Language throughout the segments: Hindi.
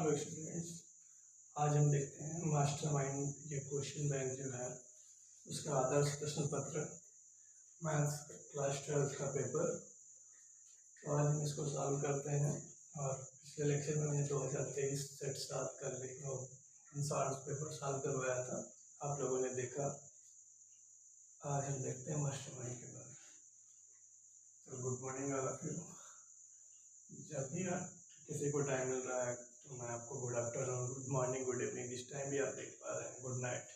हेलो स्टूडेंट्स, आज हम देखते हैं मास्टरमाइंड ये क्वेश्चन बैंक जो है उसका आदर्श प्रश्न पत्र मैथ्स क्लास 12 का पेपर। तो आज हम इसको सॉल्व करते हैं। और पिछले लेक्चर में मैंने 2023 सेट 7 का आंसर पेपर सॉल्व करवाया था, आप लोगों ने देखा। आज हम देखते हैं मास्टरमाइंड के बारे में। तो good morning all of you. जब भी किसी को टाइम मिल रहा है तो मैं आपको good afternoon, good morning, good evening जिस टाइम भी आप देख पा रहे हैं, गुड नाइट।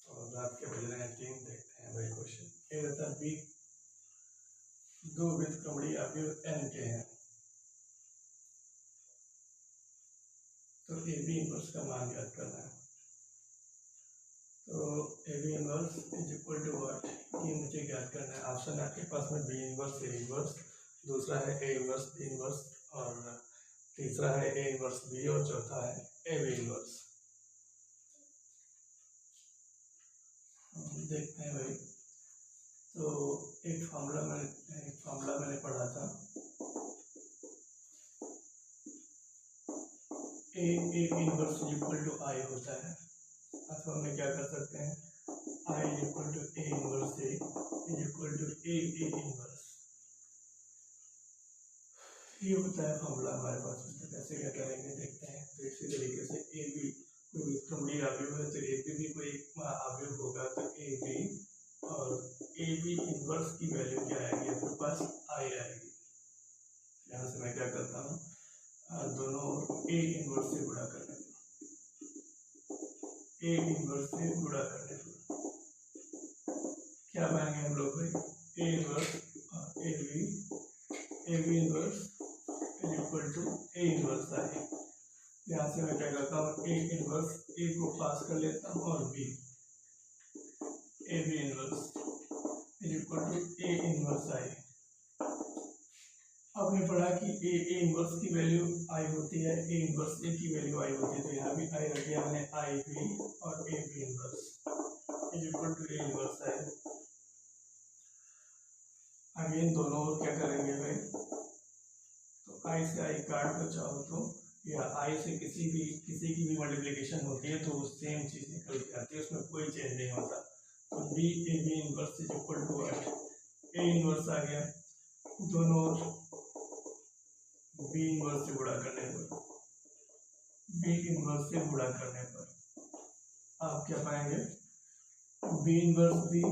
और रात के बज रहे हैं 3। देखते हैं भाई क्वेश्चन। ये रहता है बी दो व्युत्क्रमणीय अवयव n के हैं, तो ए बी इनवर्स का मान ज्ञात करना है। तो A B inverse is equal to what, ये मुझे ज्ञात करना है। ऑप्शन है आपके पास में बी इनवर्स, ए इनवर्स, दूसरा है ए इनवर्स, बी इनवर्स, और तीसरा है ए इनवर्स बी, और चौथा है ए बी इनवर्स। देखते हैं भाई। तो एक फार्मूला मैंने पढ़ा था, A inverse equal to I होता है। अथवा हम क्या कर सकते हैं, I equal to A inverse A equal to A inverse, ये होता है फॉर्मूला हमारे पास। उसको कैसे क्या करेंगे देखते हैं। तो इसी तरीके से ए बी कोई व्युत्क्रमणीय अवयव है, तो ए बी भी कोई अवयव होगा, तो ए बी और ए बी इनवर्स की वैल्यू क्या आएगी आपके पास, आई आएगी। यहाँ से मैं क्या करता हूँ, दोनों ए इनवर्स से गुणा करने पर, ए इनवर्स से गुणा करने पर क्या पाएंगे हम लोग भाई, ए इनवर्स और A B inverse equal to A inverse I. यहाँ से मैं क्या करता हूँ, ए इनवर्स ए को पास कर लेता हूँ और B, A B inverse equal to A inverse I. आपने पढ़ा कि ए इनवर्स की वैल्यू आई होती है, ए इनवर्स ए की वैल्यू आई होती है, तो यहाँ भी आई रख दिया मैंने, आई बी और A B inverse equal to A inverse I. Again दोनों और क्या करेंगे भाई, तो आई से आई काट दो चाहो तो, या आई से किसी की भी मल्टीप्लिकेशन होती है तो सेम चीज निकल के आती है, उसमें कोई चेंज नहीं होता। तो B A B inverse is equal to what, A inverse आ गया, दोनों बी इनवर्स से गुणा करने पर, बी इनवर्स से गुणा करने पर आप क्या पाएंगे, B inverse B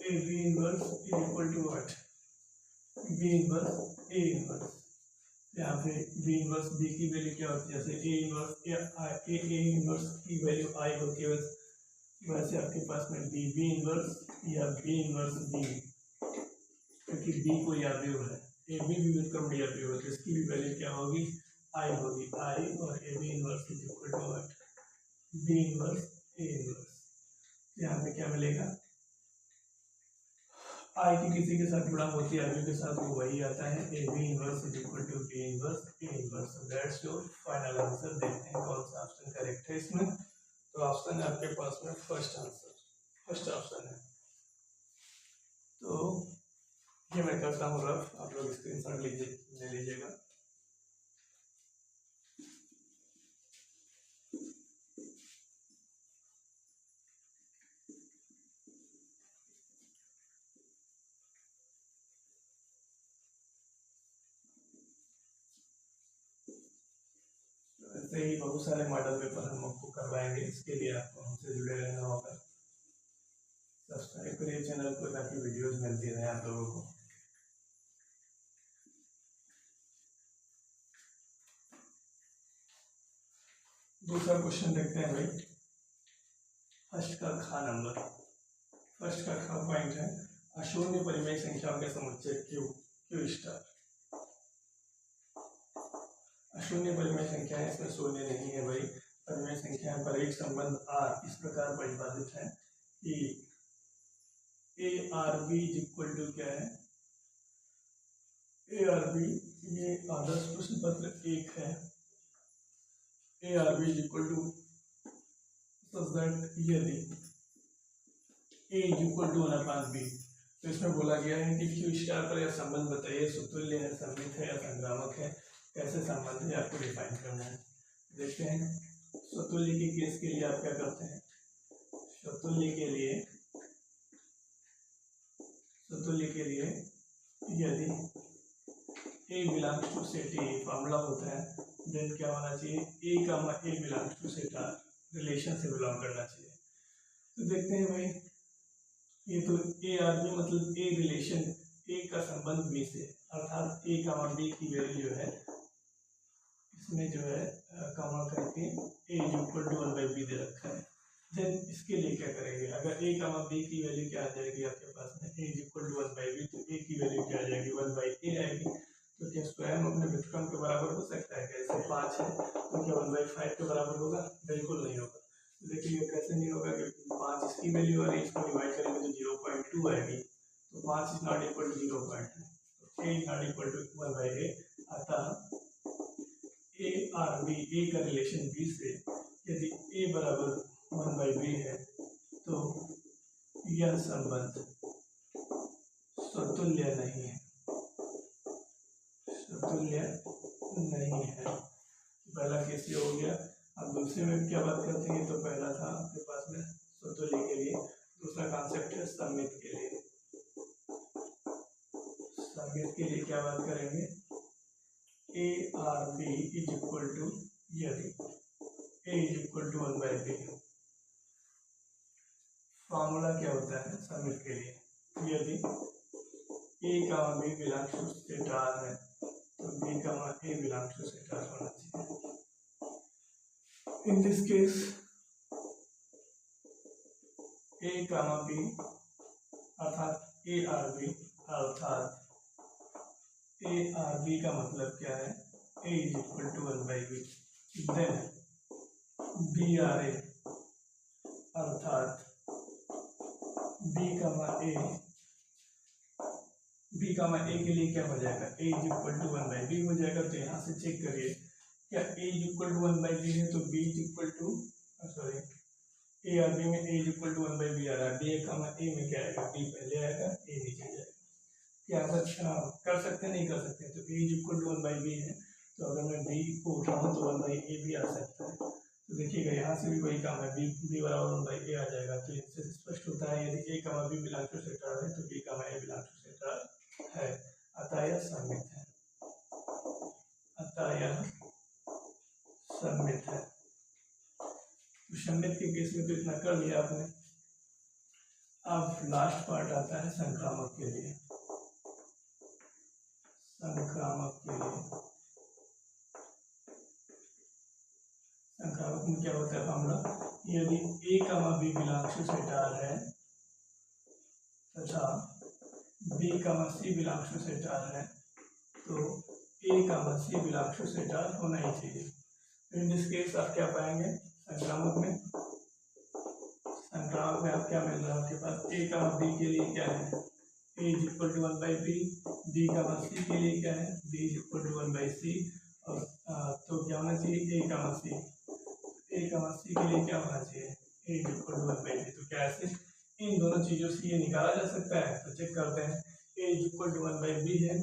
A B inverse is equal to what, B inverse A inverse. यहाँ पे बी इनवर्स बी की वैल्यू क्या होती है, जैसे ए इनवर्स ए इनवर्स की वैल्यू आई होती है, वैसे आपके पास में बी इनवर्स या बी इनवर्स बी, क्योंकि बी कोई अवयव है, ए बी भी व्युत्क्रमणीय अवयव है, तो इसकी भी वैल्यू क्या होगी, आई होगी, आई और A B inverse is equal to what, B inverse A inverse. यहाँ पे क्या मिलेगा, आई की किसी के साथ गुणा होती है अवयव के साथ, वो वही आता है, A B inverse is equal to B inverse A inverse. That's your final answer. देखते हैं कौन सा ऑप्शन करेक्ट है इसमें। तो ऑप्शन है आपके पास में फर्स्ट आंसर, फर्स्ट ऑप्शन है। तो ये मैं करता हूँ रफ, आप लोग स्क्रीनशॉट ले लीजिएगा। ऐसे ही बहुत सारे मॉडल पेपर हम आपको करवाएंगे, इसके लिए आपको हमसे जुड़े रहना होगा। सब्सक्राइब करिए चैनल को ताकि वीडियोस मिलती रहे आप लोगों को। दूसरा क्वेश्चन देखते हैं भाई। फर्स्ट का खा नंबर, फर्स्ट का खा पॉइंट है, अशून्य परिमेय संख्याओं के समुच्चय क्यू स्टार। अशून्य परिमेय संख्या है, इसमें शून्य नहीं है भाई। परिमेय संख्या पर एक संबंध आर इस प्रकार परिभाषित है कि A R B equal to क्या है, ए आर बी, ये आदर्श प्रश्न पत्र 1 है। A R B equal to यदि ए इक्वल टू 1/b, तो इसमें बोला गया है कि क्यू स्टार पर यह संबंध बताइए, सुतुल्य है, सममित है या संक्रामक है। कैसे संबंध है आपको डिफाइन करना है। देखते हैं स्वतुल्य के केस के लिए आप क्या करते हैं। स्वतुल्य के लिए यदि A belongs to set A formula होता है, देन क्या होना चाहिए, A comma A belongs to set R, relation से बिलोंग करना चाहिए। तो देखते हैं भाई, ये तो ए आर बी मतलब ए रिलेशन, ए का संबंध बी से, अर्थात ए कमा बी की वैल्यू जो है इसमें जो है कमा करके ए इज इक्वल टू 1/b दे रखा है। देन इसके लिए क्या करेंगे, अगर ए कमा बी की वैल्यू क्या आ जाएगी आपके पास में, A is equal to 1/b, तो ए की वैल्यू क्या आ जाएगी 1/a आएगी। तो क्या स्वयं अपने व्युत्क्रम के बराबर हो सकता है, कैसे 5 है तो क्या 1/5 के बराबर होगा, बिल्कुल नहीं होगा। तो देखिए कैसे नहीं होगा, क्योंकि 5 इसकी वैल्यू और इसको डिवाइड करेंगे तो 0.2 आएगी, तो 5 इज नॉट इक्वल टू 0.2, तो A is not equal to 1/a। अतः ए आर बी, ए का रिलेशन बी से यदि ए बराबर 1/b है तो यह संबंध स्वतुल्य नहीं है, स्वतुल्य नहीं है। पहला केस ये हो गया। अब दूसरे में क्या बात करते हैं, तो पहला था आपके पास में स्वतुल्य के लिए, दूसरा कॉन्सेप्ट है सममित के लिए। सममित के लिए क्या बात करेंगे, A R B is equal to, यदि A is equal to 1/b, formula क्या होता है सममित के लिए, यदि ए का B belongs to set R है तो बी का A belongs to set R होना चाहिए। In this case A comma B अर्थात ए आर बी, अर्थात ए आर बी का मतलब क्या है, A is equal to 1/b, then B R A अर्थात बी कामा ए के लिए क्या हो जाएगा, ए इज इक्वल टू 1/b हो जाएगा। तो यहाँ से चेक करिए, क्या ए इज इक्वल टू 1/b है तो B is equal to, sorry A R B में A is equal to 1/b आ रहा है, बी कामा ए में क्या आएगा, बी पहले आएगा ए नीचे जाएगा। क्या ऐसा कर सकते हैं, नहीं कर सकते। तो A is equal to 1/b है, तो अगर मैं बी को उठाऊँ तो 1/a भी आ सकता है। तो देखिएगा यहाँ से भी वही काम है, बी बराबर 1/a आ जाएगा। तो इससे स्पष्ट होता है यदि A comma B belongs to set R है तो B comma A belongs to set R है, अतः यह सममित है, अतः यह सममित है। तो सममित के केस में तो इतना कर लिया आपने। अब लास्ट पार्ट आता है संक्रामक के लिए। संक्रामक के लिए, संक्रामक में क्या होता है फॉर्मूला, यदि A comma B belongs to set R है तथा B comma C belongs to set R है तो A comma C belongs to set R होना ही चाहिए। इन दिस केस आप क्या पाएंगे संक्रामक में, संक्रामक में आप क्या मिल रहा है आपके पास, ए कामा बी के लिए क्या है, A is equal to 1/b, B comma C के लिए क्या है, B is equal to 1/c, और तो क्या होना चाहिए ए कामा सी, ए कामा सी के लिए क्या होना चाहिए, ए इज इक्वल टू 1/c। तो क्या ऐसे इन दोनों चीज़ों से ये निकाला जा सकता है, तो चेक करते हैं। ए इज इक्वल टू 1/b है,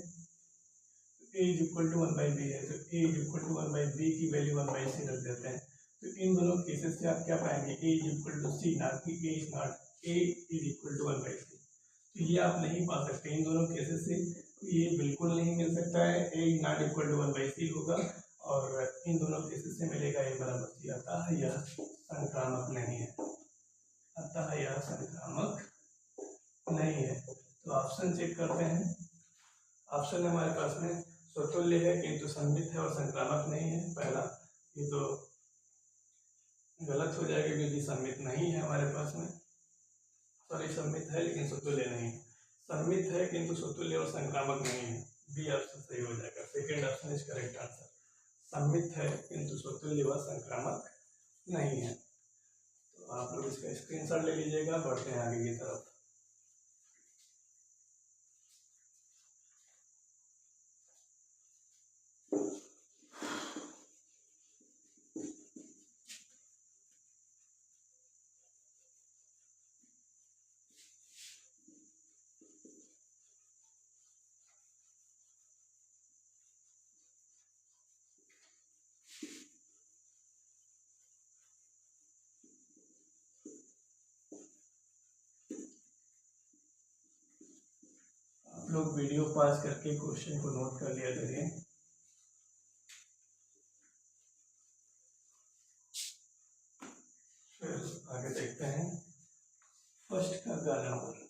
A is equal to 1/b है, तो A is equal to 1/b की वैल्यू 1/c रख देते हैं। तो इन दोनों केसेस से आप क्या पाएंगे, A is equal to C, ना कि A is not, A is equal to 1/c। तो ये आप नहीं पा सकते इन दोनों केसेस से, ये बिल्कुल नहीं मिल सकता है, A is not equal to 1/c होगा, और इन दोनों केसेस से मिलेगा ए बराबर सी, अतः यह संक्रामक नहीं है, अतः यह संक्रामक नहीं है। तो ऑप्शन चेक करते हैं। ऑप्शन हमारे पास में स्वतुल्य है किंतु सममित है और संक्रामक नहीं है। पहला ये तो गलत हो जाएगा क्योंकि सममित नहीं है हमारे पास में, सॉरी सममित है लेकिन स्वतुल्य नहीं है, सममित है किंतु स्वतुल्य और संक्रामक नहीं है, बी ऑप्शन सही हो जाएगा, second option is correct answer. सममित है किंतु स्वतुल्य व संक्रामक नहीं है। तो आप लोग इसका स्क्रीनशॉट ले लीजिएगा, बढ़ते हैं आगे की तरफ। लोग वीडियो पॉज करके क्वेश्चन को नोट कर लिया करिए। फिर आगे देखते हैं फर्स्ट का number,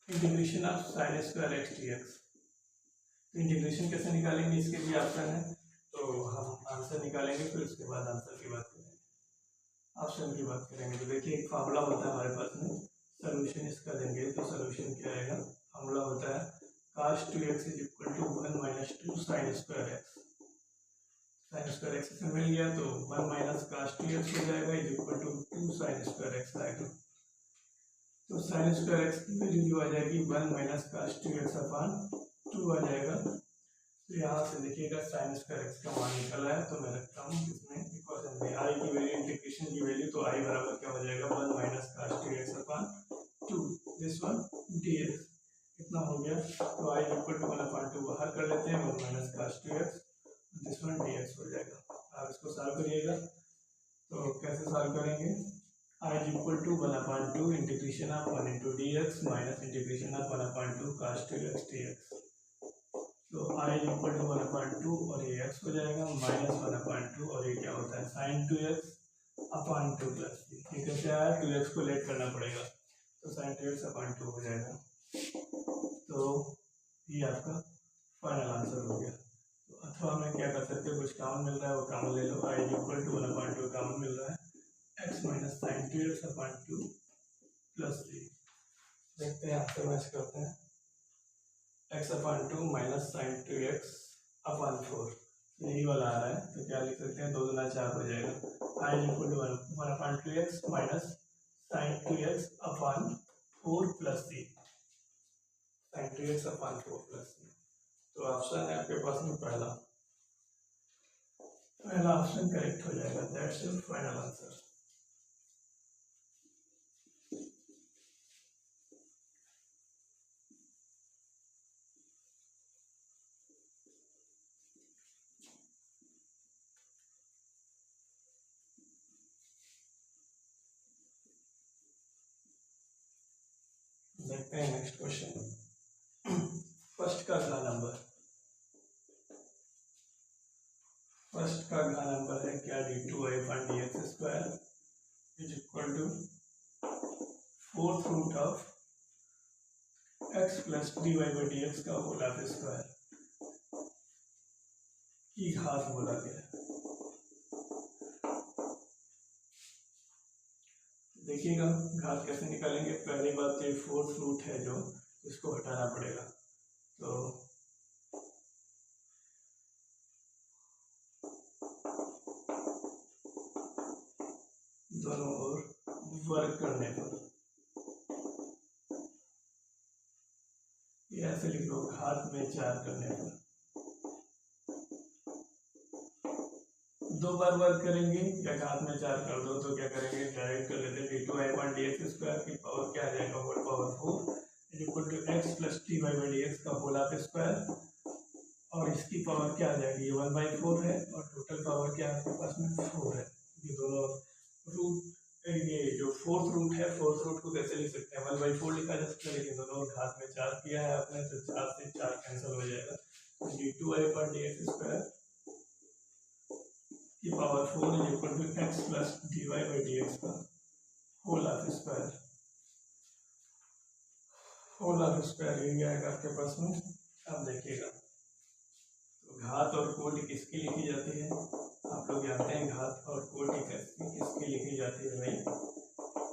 integration of sine square x D X. तो इंटीग्रेशन कैसे निकालेंगे, इसके लिए ऑप्शन है, तो हम आंसर निकालेंगे, फिर उसके बाद आंसर की बात करेंगे, ऑप्शन की बात करेंगे। तो देखिए एक फार्मूला होता है हमारे पास में, सोल्यूशन इसका देंगे तो सोल्यूशन क्या आएगा, फार्मूला होता है cos 2x is equal to 1 minus 2 sine square x. Sine square x से मिल गया तो 1 माइनस cos 2x हो जाएगा is equal to 2 sine square x आएगा। तो साइन स्क्वायर एक्स की वैल्यू जो आ जाएगी 1 माइनस cos 2x अपॉन 2 आ जाएगा। तो यहाँ से देखिएगा साइन स्क्वायर एक्स का मान निकला है, तो मैं रखता हूँ इसमें इक्वेशन में आई की वैल्यू, इंटीग्रेशन की वैल्यू, तो आई बराबर क्या हो जाएगा 1 minus cos 2x upon 2 this one dx, इतना हो गया। तो आई इक्वल टू 1/2 बाहर कर लेते हैं, 1 minus cos 2x this one dx हो जाएगा। आप इसको सॉल्व करिएगा, तो कैसे सॉल्व करेंगे, I equal to 1/2 integration of 1 into dx minus integration of 1/2 cos 2x dx। तो आई इक्वल टू 1/2 और ये x हो जाएगा माइनस 1/2 और ये क्या होता है साइन 2x अपॉन 2 प्लस ये कैसे आया, 2x को लेट करना पड़ेगा, तो साइन 2x अपॉन 2 हो जाएगा। तो ये आपका फाइनल आंसर हो गया। तो अथवा में क्या कर सकते हो, कुछ कॉमन मिल रहा है वो कॉमन ले लो, आई इक्वल टू 1/2 कॉमन मिल रहा है, x minus sine 2x upon 2 plus 3। देखते हैं आपसे मैच करते हैं, x upon 2 minus sine 2x upon 4, यही वाला आ रहा है, तो क्या लिख सकते हैं 2 दूना 4 हो जाएगा। I equal to 1/2x minus sine 2x upon 4 plus 3, sine 2x upon 4 plus 3। तो ऑप्शन है आपके पास में पहला ऑप्शन करेक्ट हो जाएगा, दैट्स योर फाइनल आंसर। देखते हैं नेक्स्ट क्वेश्चन, फर्स्ट का नंबर, फर्स्ट का नंबर है क्या, d2y upon dx square is equal to 4th root of x plus dy by dx का होल ऑफ स्क्वायर की घात बोला गया है। देखिएगा घात कैसे निकालेंगे, पहली बात तो 4th रूट है जो, इसको हटाना पड़ेगा, तो दोनों ओर वर्क करने पर ये ऐसे लिख लो, घात में 4 करने पर, 2 बार वर्क करेंगे या घात में 4 कर दो तो क्या करेंगे, डायरेक्ट कर लेते हैं, d2y अपॉन dx स्क्वायर की पावर क्या आ जाएगा, whole power 4 is equal to x plus dy by dx का होल ऑफ स्क्वायर, और इसकी पावर क्या आ जाएगी, ये 1/4 है और टोटल पावर क्या है आपके पास में 4 है। ये दोनों रूट, ये जो 4th रूट है, 4th रूट को कैसे लिख सकते हैं, 1/4 लिखा जा सकता है, लेकिन दोनों घात में 4 किया है आपने, तो 4 से 4 कैंसिल हो जाएगा, तो d2y अपॉन dx स्क्वायर की power 4 is equal to x plus dy by dx का whole of square, whole of square ये आएगा आपके पास में। अब देखिएगा तो घात और कोटि किसकी लिखी जाती है, आप लोग जानते हैं घात और कोटि किसकी लिखी जाती है भाई,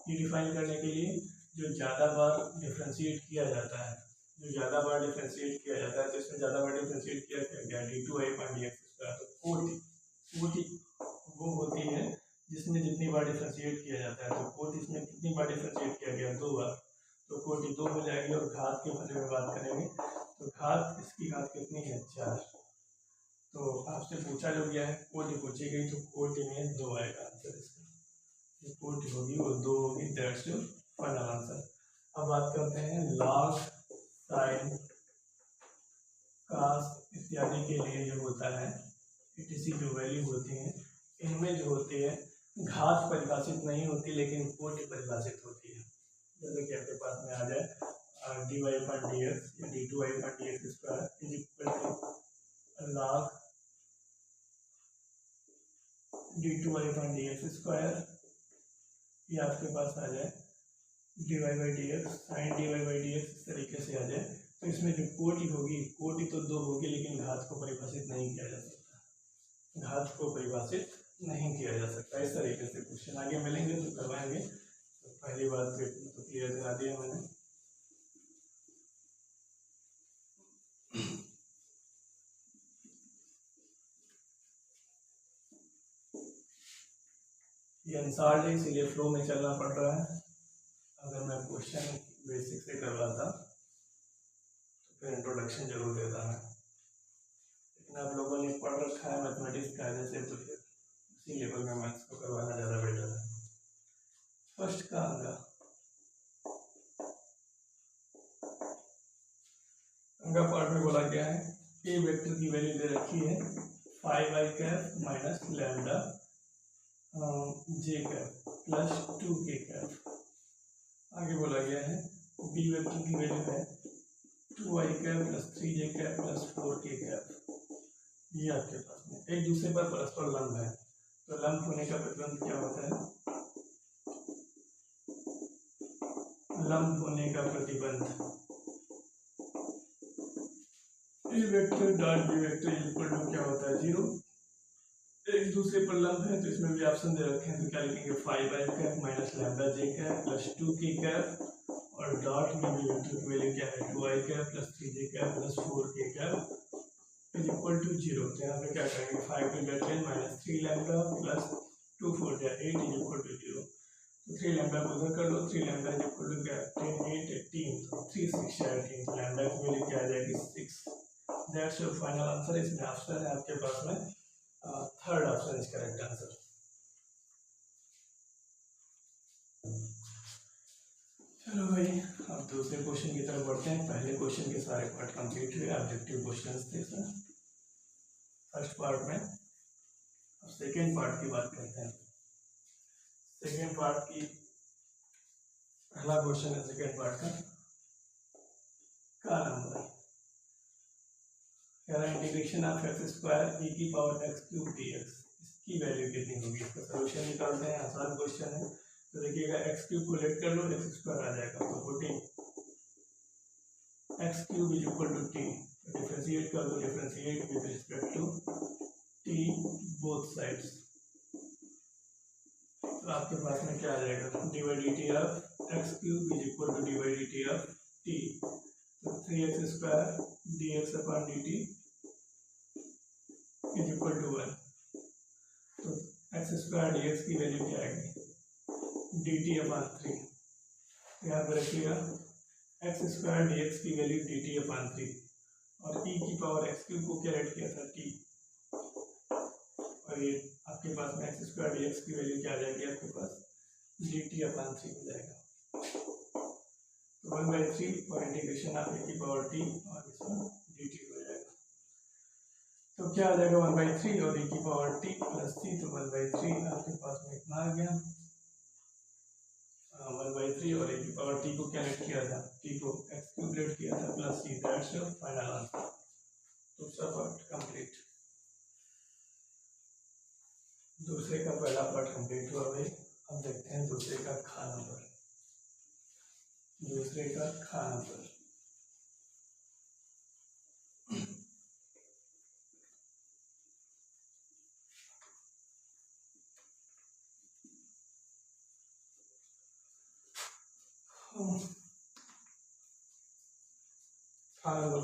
ये डिफाइन करने के लिए जो ज़्यादा बार डिफ्रेंशिएट किया जाता है, जो ज़्यादा बार डिफ्रेंशिएट किया जाता है, तो इसमें ज़्यादा बार डिफ्रेंशिएट किया गया d2y अपॉन dx स्क्वायर, तो कोटि वो होती है जिसमें जितनी बार डिफ्रेंशिएट किया जाता है, तो कोटि इसमें कितनी बार डिफ्रेंशिएट किया गया, 2 बार, तो कोटि 2 हो जाएगी। और घात के बारे में बात करेंगे तो घात, इसकी घात कितनी है 4, तो आपसे पूछा जो गया है कोटि पूछी गई, तो कोटि में 2 आएगा आंसर इसका, जो कोटि होगी वो 2 होगी, दैट्स योर फाइनल आंसर। अब बात करते हैं लॉग, साइन, कास इत्यादि के लिए जो होता है etc जो वैल्यू होती है, इनमें जो होती है घात परिभाषित नहीं होती लेकिन कोटि परिभाषित होती है। जैसे कि आपके पास में आ जाए dy upon dx या d2y upon dx square is equal to log d2y upon dx square, ये आपके पास आ जाए dy by dx sin dy by dx इस तरीके से आ जाए। तो इसमें जो कोटि होगी, कोटि तो 2 होगी लेकिन घात को परिभाषित नहीं किया जा सकता, घात को परिभाषित नहीं किया जा सकता। इस तरीके से क्वेश्चन आगे मिलेंगे तो करवाएंगे। तो पहली बात तो क्लियर करा दिया मैंने। ये अनसाल्ड है इसीलिए फ्लो में चलना पड़ रहा है। अगर मैं क्वेश्चन बेसिक से करवाता तो फिर इंट्रोडक्शन जरूर देता है, लेकिन आप लोगों ने पढ़ रखा है मैथमेटिक्स कायदे से, तो फिर उसी लेवल में मैथ्स को करवाना ज़्यादा बेटर है। फर्स्ट का अंगा पार्ट में बोला गया है ए वेक्टर की वैल्यू दे रखी है 5i cap minus lambda j cap plus 2k cap. आगे बोला गया है बी वेक्टर की वैल्यू है 2i cap plus 3j cap plus 4k cap. ये आपके पास में एक दूसरे पर परस्पर लंब है, तो लंब होने का प्रतिबंध क्या होता है? लंब होने का प्रतिबंध A vector dot B vector equal to क्या होता है? 0। एक दूसरे पर लंब है तो इसमें भी ऑप्शन दे रखे हैं, तो क्या लिखेंगे 5i cap minus lambda j cap plus 2k cap, और डॉट में भी वेक्टर की वैल्यू क्या है 2i cap plus 3j cap plus 4k cap is equal to 0। तो यहाँ पे क्या करेंगे 5 two 10 minus 3 lambda plus 2 4 8 is equal to 0। तो 3 लैम्डा को उधर कर लो, 3 लैम्डा इज इक्वल टू क्या 10 8 18, तो 3 6 18, लैम्डा की वैल्यू क्या आ जाएगी 6। That's your final answer. इसमें ऑप्शन है आपके पास में third option is correct answer. चलो भाई अब दूसरे क्वेश्चन की तरफ बढ़ते हैं। पहले क्वेश्चन के सारे पार्ट कंप्लीट हुए, ऑब्जेक्टिव क्वेश्चंस थे सर फर्स्ट पार्ट में। अब सेकेंड पार्ट की बात करते हैं। सेकेंड पार्ट की पहला क्वेश्चन है सेकेंड पार्ट का number integration of X square E की पावर एक्स क्यूब dx, इसकी वैल्यू कितनी होगी? इसका सोल्यूशन निकालते हैं। आसान क्वेश्चन है। तो देखिएगा एक्स क्यूब को लेट कर लो, एक्स स्क्वायर आ जाएगा, तो 14 x cube is equal to T. Differentiate कर दो, differentiate with respect to T both sides. तो आपके पास में क्या आ जाएगा D by D T of x cube is equal to D by D T of T. तो 3x square D x upon D T is equal to 1। तो एक्स स्क्वायर डी एक्स की वैल्यू क्या आएगी डी टी अपॉन 3। यहाँ पर रखिएगा एक्स स्क्वायर डी एक्स की वैल्यू डी टी अपॉन 3, और ई की पावर एक्स क्यूब को क्या रेट किया था टी, और ये आपके पास में एक्स स्क्वायर डी एक्स की वैल्यू क्या आ जाएगी आपके पास डी टी अपॉन 3 हो जाएगा। तो 1/3 और इंटीग्रेशन ऑफ ए की पावर टी और इसमें डी टी हो जाएगा। तो क्या आ जाएगा 1/3 और e की पावर t प्लस c, तो 1/3 आपके पास में इतना आ गया 1/3, और e की पावर t को क्या रेट किया था t को x क्यूब रेट किया था plus c। That's your final answer. दूसरा पार्ट कंप्लीट। दूसरे का पहला पार्ट कंप्लीट हुआ भाई। अब देखते हैं दूसरे का खा नंबर। दूसरे का खा नंबर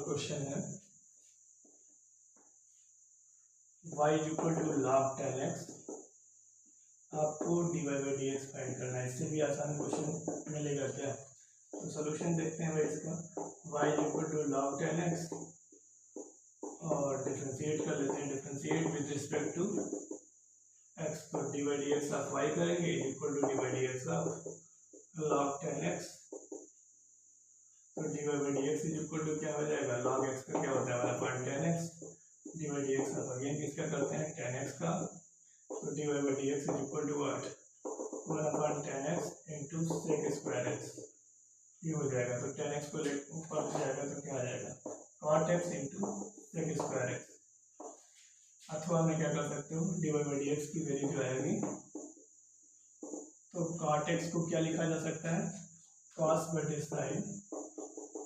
क्वेश्चन है y is equal to log 10x, आपको dy by D x find करना है। इससे भी आसान क्वेश्चन मिलेगा क्या? तो सोल्यूशन देखते हैं भाई इसका। y is equal to log 10x और डिफरेंशिएट कर लेते हैं, differentiate with respect to x, तो D by D x of y करेंगे is equal to D by D x of log 10x। तो D by D x is equal to क्या हो जाएगा log x का क्या होता है 1/10x, D by D x आप अगेन किसका करते हैं 10x का, तो D by D x is equal to what 1/10x into sec square x. ये हो जाएगा, तो 10x को ऊपर हो जाएगा तो क्या आ जाएगा, cot x into sec square x. अथवा मैं क्या कर सकते हो, dy बाई डी एक्स की वैल्यू जो आएगी, तो cot x को क्या लिखा जा सकता है, cos बटे sine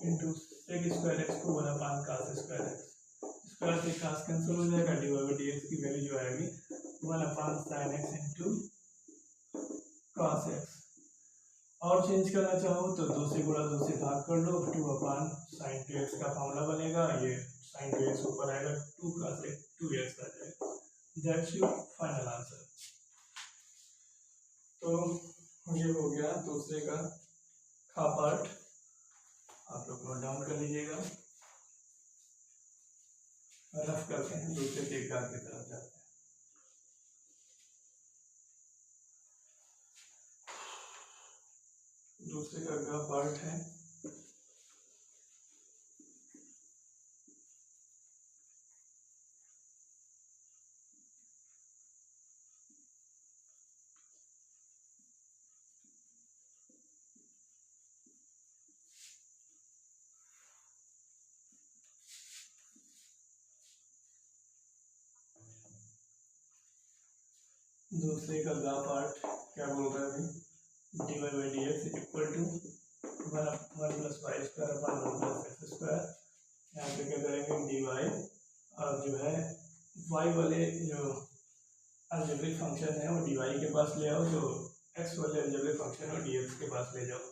into sec square x को 1/cos स्क्वायर एक्स। स्क्वायर से cos कैंसिल हो जाएगा, dy बाई डी एक्स की वैल्यू जो आएगी 1/sin x into cos x। और चेंज करना चाहो तो 2 से गुणा 2 से भाग कर लो, 2/sin 2x का फॉर्मूला बनेगा, ये sin 2x ऊपर आएगा, 2 का से 2x आ जाएगा। That's your final answer. तो ये हो गया दूसरे का खा पार्ट, आप लोग नोट डाउन कर लीजिएगा। रफ करते हैं, दूसरे के एग्जाम की तरफ जाते हैं। दूसरे का ग पार्ट है, दूसरे का गा पार्ट क्या बोल रहा है भाई, D Y by D x is equal to 1 plus Y square upon 1 plus X square. यहाँ पे क्या करेंगे, डी वाई और जो है वाई वाले जो अलजेब्रिक फंक्शन है वो डी वाई के पास ले आओ, जो एक्स वाले अलजेब्रिक फंक्शन है वो डी एक्स के पास ले जाओ।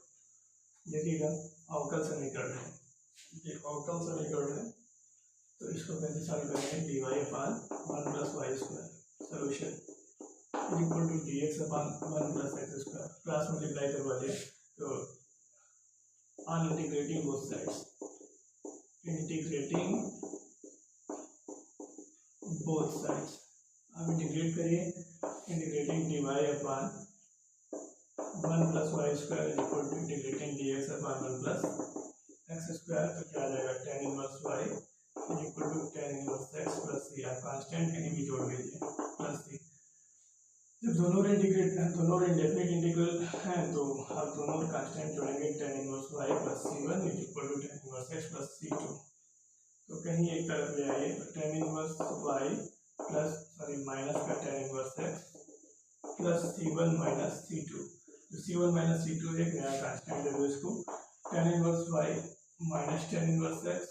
देखिएगा अवकल समीकरण है, ये अवकल समीकरण है, तो इसको कैसे सॉल्व करेंगे, D Y upon 1 plus Y square solution equal to D x upon 1 plus X square, plus multiply करवा दिया, तो on integrating both sides, integrating both sides, अब इंटीग्रेट करिए, integrating D Y upon 1 plus Y square equal to integrating D x upon 1 plus X square, तो क्या आ जाएगा, tan inverse Y equal to tan inverse X plus C. आप कांस्टेंट कहीं भी जोड़ लीजिए, प्लस सी। जब दोनों इंटीग्रेट हैं, दोनों इंडेफिनिट इंटीग्रल हैं, तो आप दोनों कांस्टेंट जोड़ेंगे, tan inverse Y plus C one equal to tan inverse X plus C two. तो कहीं एक तरफ ले आइए, तो tan inverse Y plus minus का tan inverse X plus C one minus C two. तो C one minus C two एक नया कांस्टेंट है, तो इसको tan inverse Y minus tan inverse X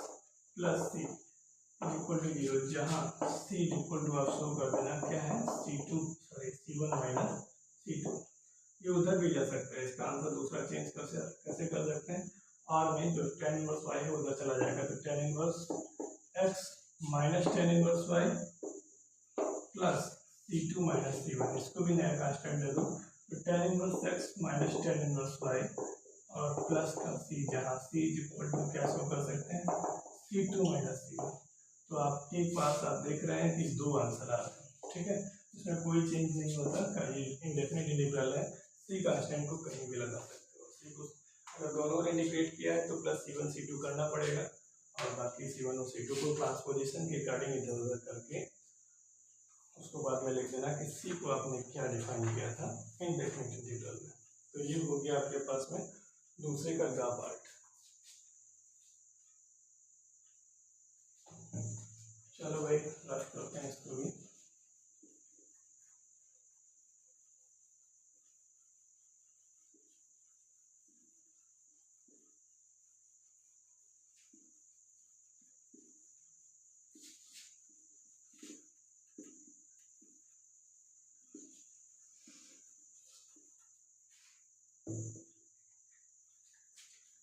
plus C equal to 0, जहाँ सी इक्वल टू आप शो कर देना क्या है, सी वन माइनस सी टू। ये उधर भी जा सकता है, इसका आंसर दूसरा चेंज कैसे कर सकते हैं, और में जो tan इनवर्स वाई है उधर चला जाएगा, तो tan inverse X minus tan inverse Y plus C two minus C one, इसको भी नया कांस्टेंट दे दो, तो tan inverse X minus tan inverse Y और प्लस का सी, जहाँ सी इक्वल टू क्या शो कर सकते हैं, C two minus C one. तो आपके पास आप देख रहे हैं कि 2 आंसर आ रहे हैं, ठीक है, इसमें कोई चेंज नहीं होता, ये इंडेफिनिट इंटीग्रल है, सी कांस्टेंट को कहीं भी लगा सकते हो, सी को अगर दोनों इंटीग्रेट किया है तो plus C one C two करना पड़ेगा, और बाकी सी वन और सी टू को ट्रांसपोजिशन के अकॉर्डिंग इधर उधर करके उसको बाद में लिख देना कि सी को आपने क्या डिफाइन किया था इंडेफिनिट इंटीग्रल में। तो ये हो गया आपके पास में दूसरे का गा पार्ट। चलो भाई रफ करते हैं इसको भी।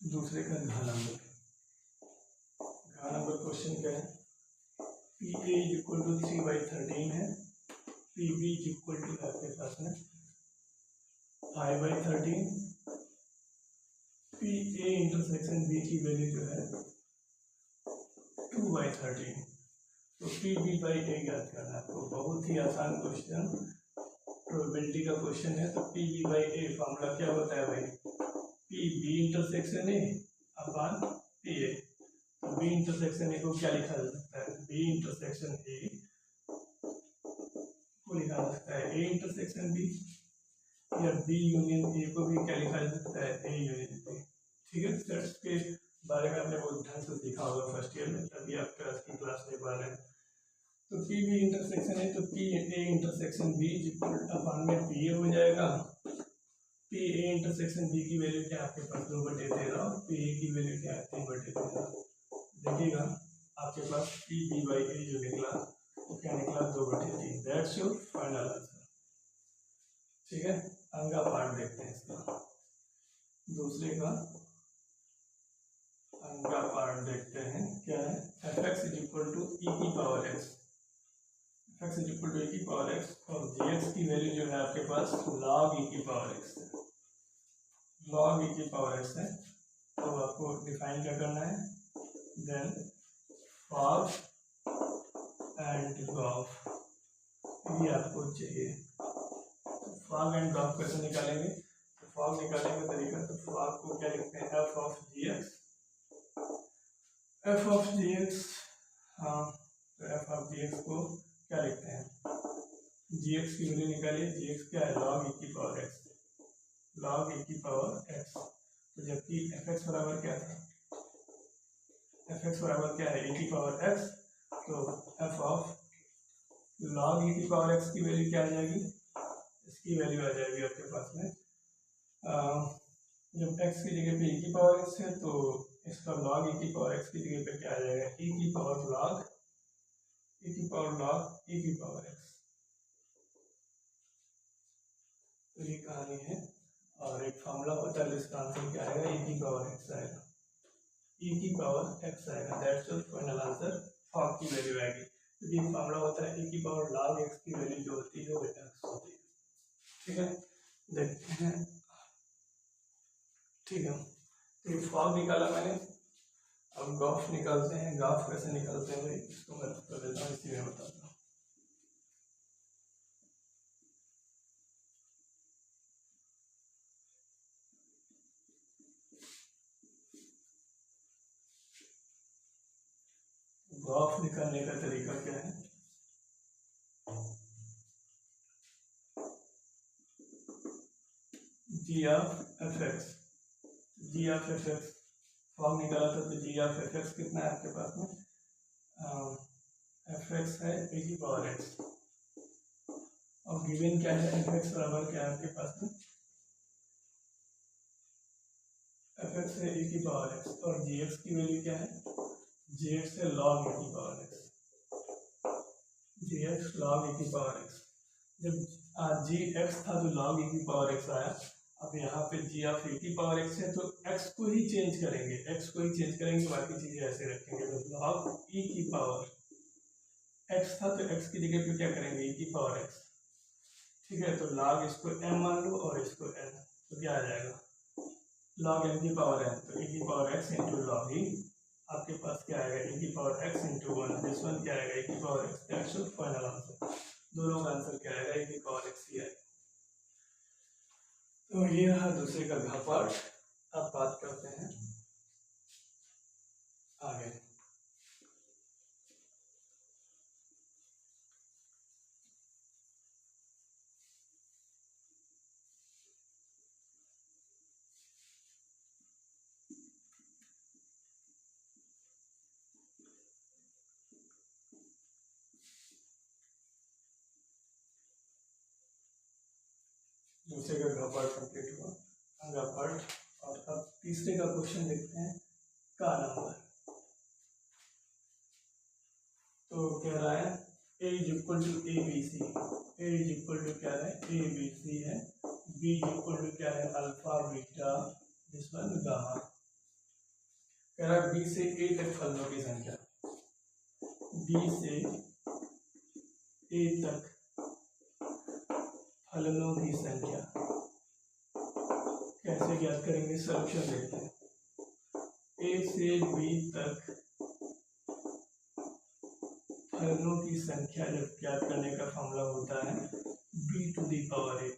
दूसरे का घा नंबर क्वेश्चन क्या है, P A is equal to 3/13 है, P B is equal to आपके पास में 5/13, पी ए इंटरसेक्शन बी की वैल्यू जो है 2/13, तो पी बी बाई ए ज्ञात करना है। आपको बहुत ही आसान क्वेश्चन, प्रोबेबिलिटी का क्वेश्चन है, तो P B by A formula क्या होता है भाई, P B intersection A upon P A. B intersection A को क्या लिखा जा सकता है, बी इंटरसेक्शन ए को लिखा जा सकता है ए इंटरसेक्शन बी, या बी यूनियन ए को भी क्या लिखा जा सकता है, ए यूनियन बी, ठीक है, सेट्स के बारे में आपने बहुत ढंग से सीखा होगा फर्स्ट ईयर में, तभी आप की क्लास ले पा रहे हैं। तो पी बी इंटरसेक्शन है, तो पी ए इंटरसेक्शन बी अपान में पी ए हो जाएगा। पी ए इंटरसेक्शन बी की वैल्यू क्या आपके पास 2/13 और पी ए की वैल्यू क्या है 3/13। देखिएगा आपके पास पी बी बाई ए जो निकला वो क्या निकला 2/3। That's your final answer. ठीक है, अगला पार्ट देखते हैं इसका, दूसरे का अगला पार्ट देखते हैं क्या है। F X is equal to E की power X, F X is equal to E की पावर एक्स और जी एक्स की वैल्यू जो है आपके पास लॉग ई की पावर एक्स है, लॉग ई की पावर एक्स है। तो आपको डिफाइन क्या करना है, देन फॉग एंड गॉफ, ये आपको चाहिए। फॉग एंड गॉफ कैसे निकालेंगे, तो फॉग निकालने का तरीका, तो फॉग को क्या लिखते हैं F of G X, F of G X, हाँ तो एफ ऑफ जी एक्स को क्या लिखते हैं, जी एक्स की वैल्यू निकालिए, जी एक्स क्या है लॉग ई की पावर एक्स, लॉग ई की पावर एक्स। तो जबकि एफ एक्स बराबर क्या था, एफ एक्स बराबर क्या है ए की पावर एक्स, तो एफ ऑफ लॉग ई की पावर एक्स की वैल्यू क्या आ जाएगी, इसकी वैल्यू आ जाएगी आपके पास में जब x की जगह पे e की पावर x है तो इसका log e की पावर x की जगह पे क्या आ जाएगा e की पावर log e की पावर log e की पावर x। तो ये कहानी है और एक फॉर्मूला होता है जिसका आंसर क्या आएगा e की पावर x आएगा, e की पावर x आएगा। That's your final answer, fog की वैल्यू आएगी क्योंकि तो फॉर्मूला होता है e की पावर log x की वैल्यू जो होती है वो x होती है। ठीक है, देखते हैं, ठीक है, तो फॉग निकाला मैंने, अब गॉफ निकालते हैं। गॉफ कैसे निकालते हैं भाई, इसको मैं कर देता हूँ, इसी में बताता हूँ। गॉफ निकालने का तरीका क्या है, G of F X, G of F X fog निकाला था तो जी ऑफ एफ एक्स कितना है आपके पास में, एफ एक्स है ए की पावर एक्स और गिवन क्या है एफ एक्स बराबर क्या है आपके पास में, एफ एक्स है ए की पावर एक्स और जी एक्स की वैल्यू क्या है, जी एक्स है लॉग ए की पावर एक्स, जी एक्स लॉग ए की पावर एक्स। जब जी एक्स था तो लॉग ए की पावर एक्स आया, अब यहाँ पे जी ऑफ ए की पावर एक्स है तो एक्स को ही चेंज करेंगे, एक्स को ही चेंज करेंगे, बाकी चीजें ऐसे रखेंगे। तो लॉग ई की पावर एक्स था तो एक्स की जगह पे क्या करेंगे ई की पावर एक्स। ठीक है, तो लॉग इसको एम मान लो और इसको एन, तो क्या आ जाएगा लॉग एम की पावर एन, तो ई की पावर एक्स इंटू लॉग ई, आपके पास क्या आएगा ई की power x into one, this one क्या आएगा ई की power x. That's your final answer, दोनों का आंसर क्या आएगा ई की पावर एक्स ही आएगा। तो ये रहा दूसरे का घ पार्ट। अब बात करते हैं आगे। दूसरे का घ पार्ट कंप्लीट हुआ, अगला पार्ट, और अब तीसरे का क्वेश्चन देखते हैं का नंबर। तो कह रहा है a is equal to A B C, A is equal to क्या है ए बी सी है, b इज इक्वल टू क्या है alpha beta this one gamma. कह रहा है b से a तक फलनों की संख्या, b से a तक फलनों की संख्या कैसे ज्ञात करेंगे, सॉल्यूशन देखते हैं। a से b तक फलनों की संख्या जब ज्ञात करने का फॉर्मूला होता है b to the power a,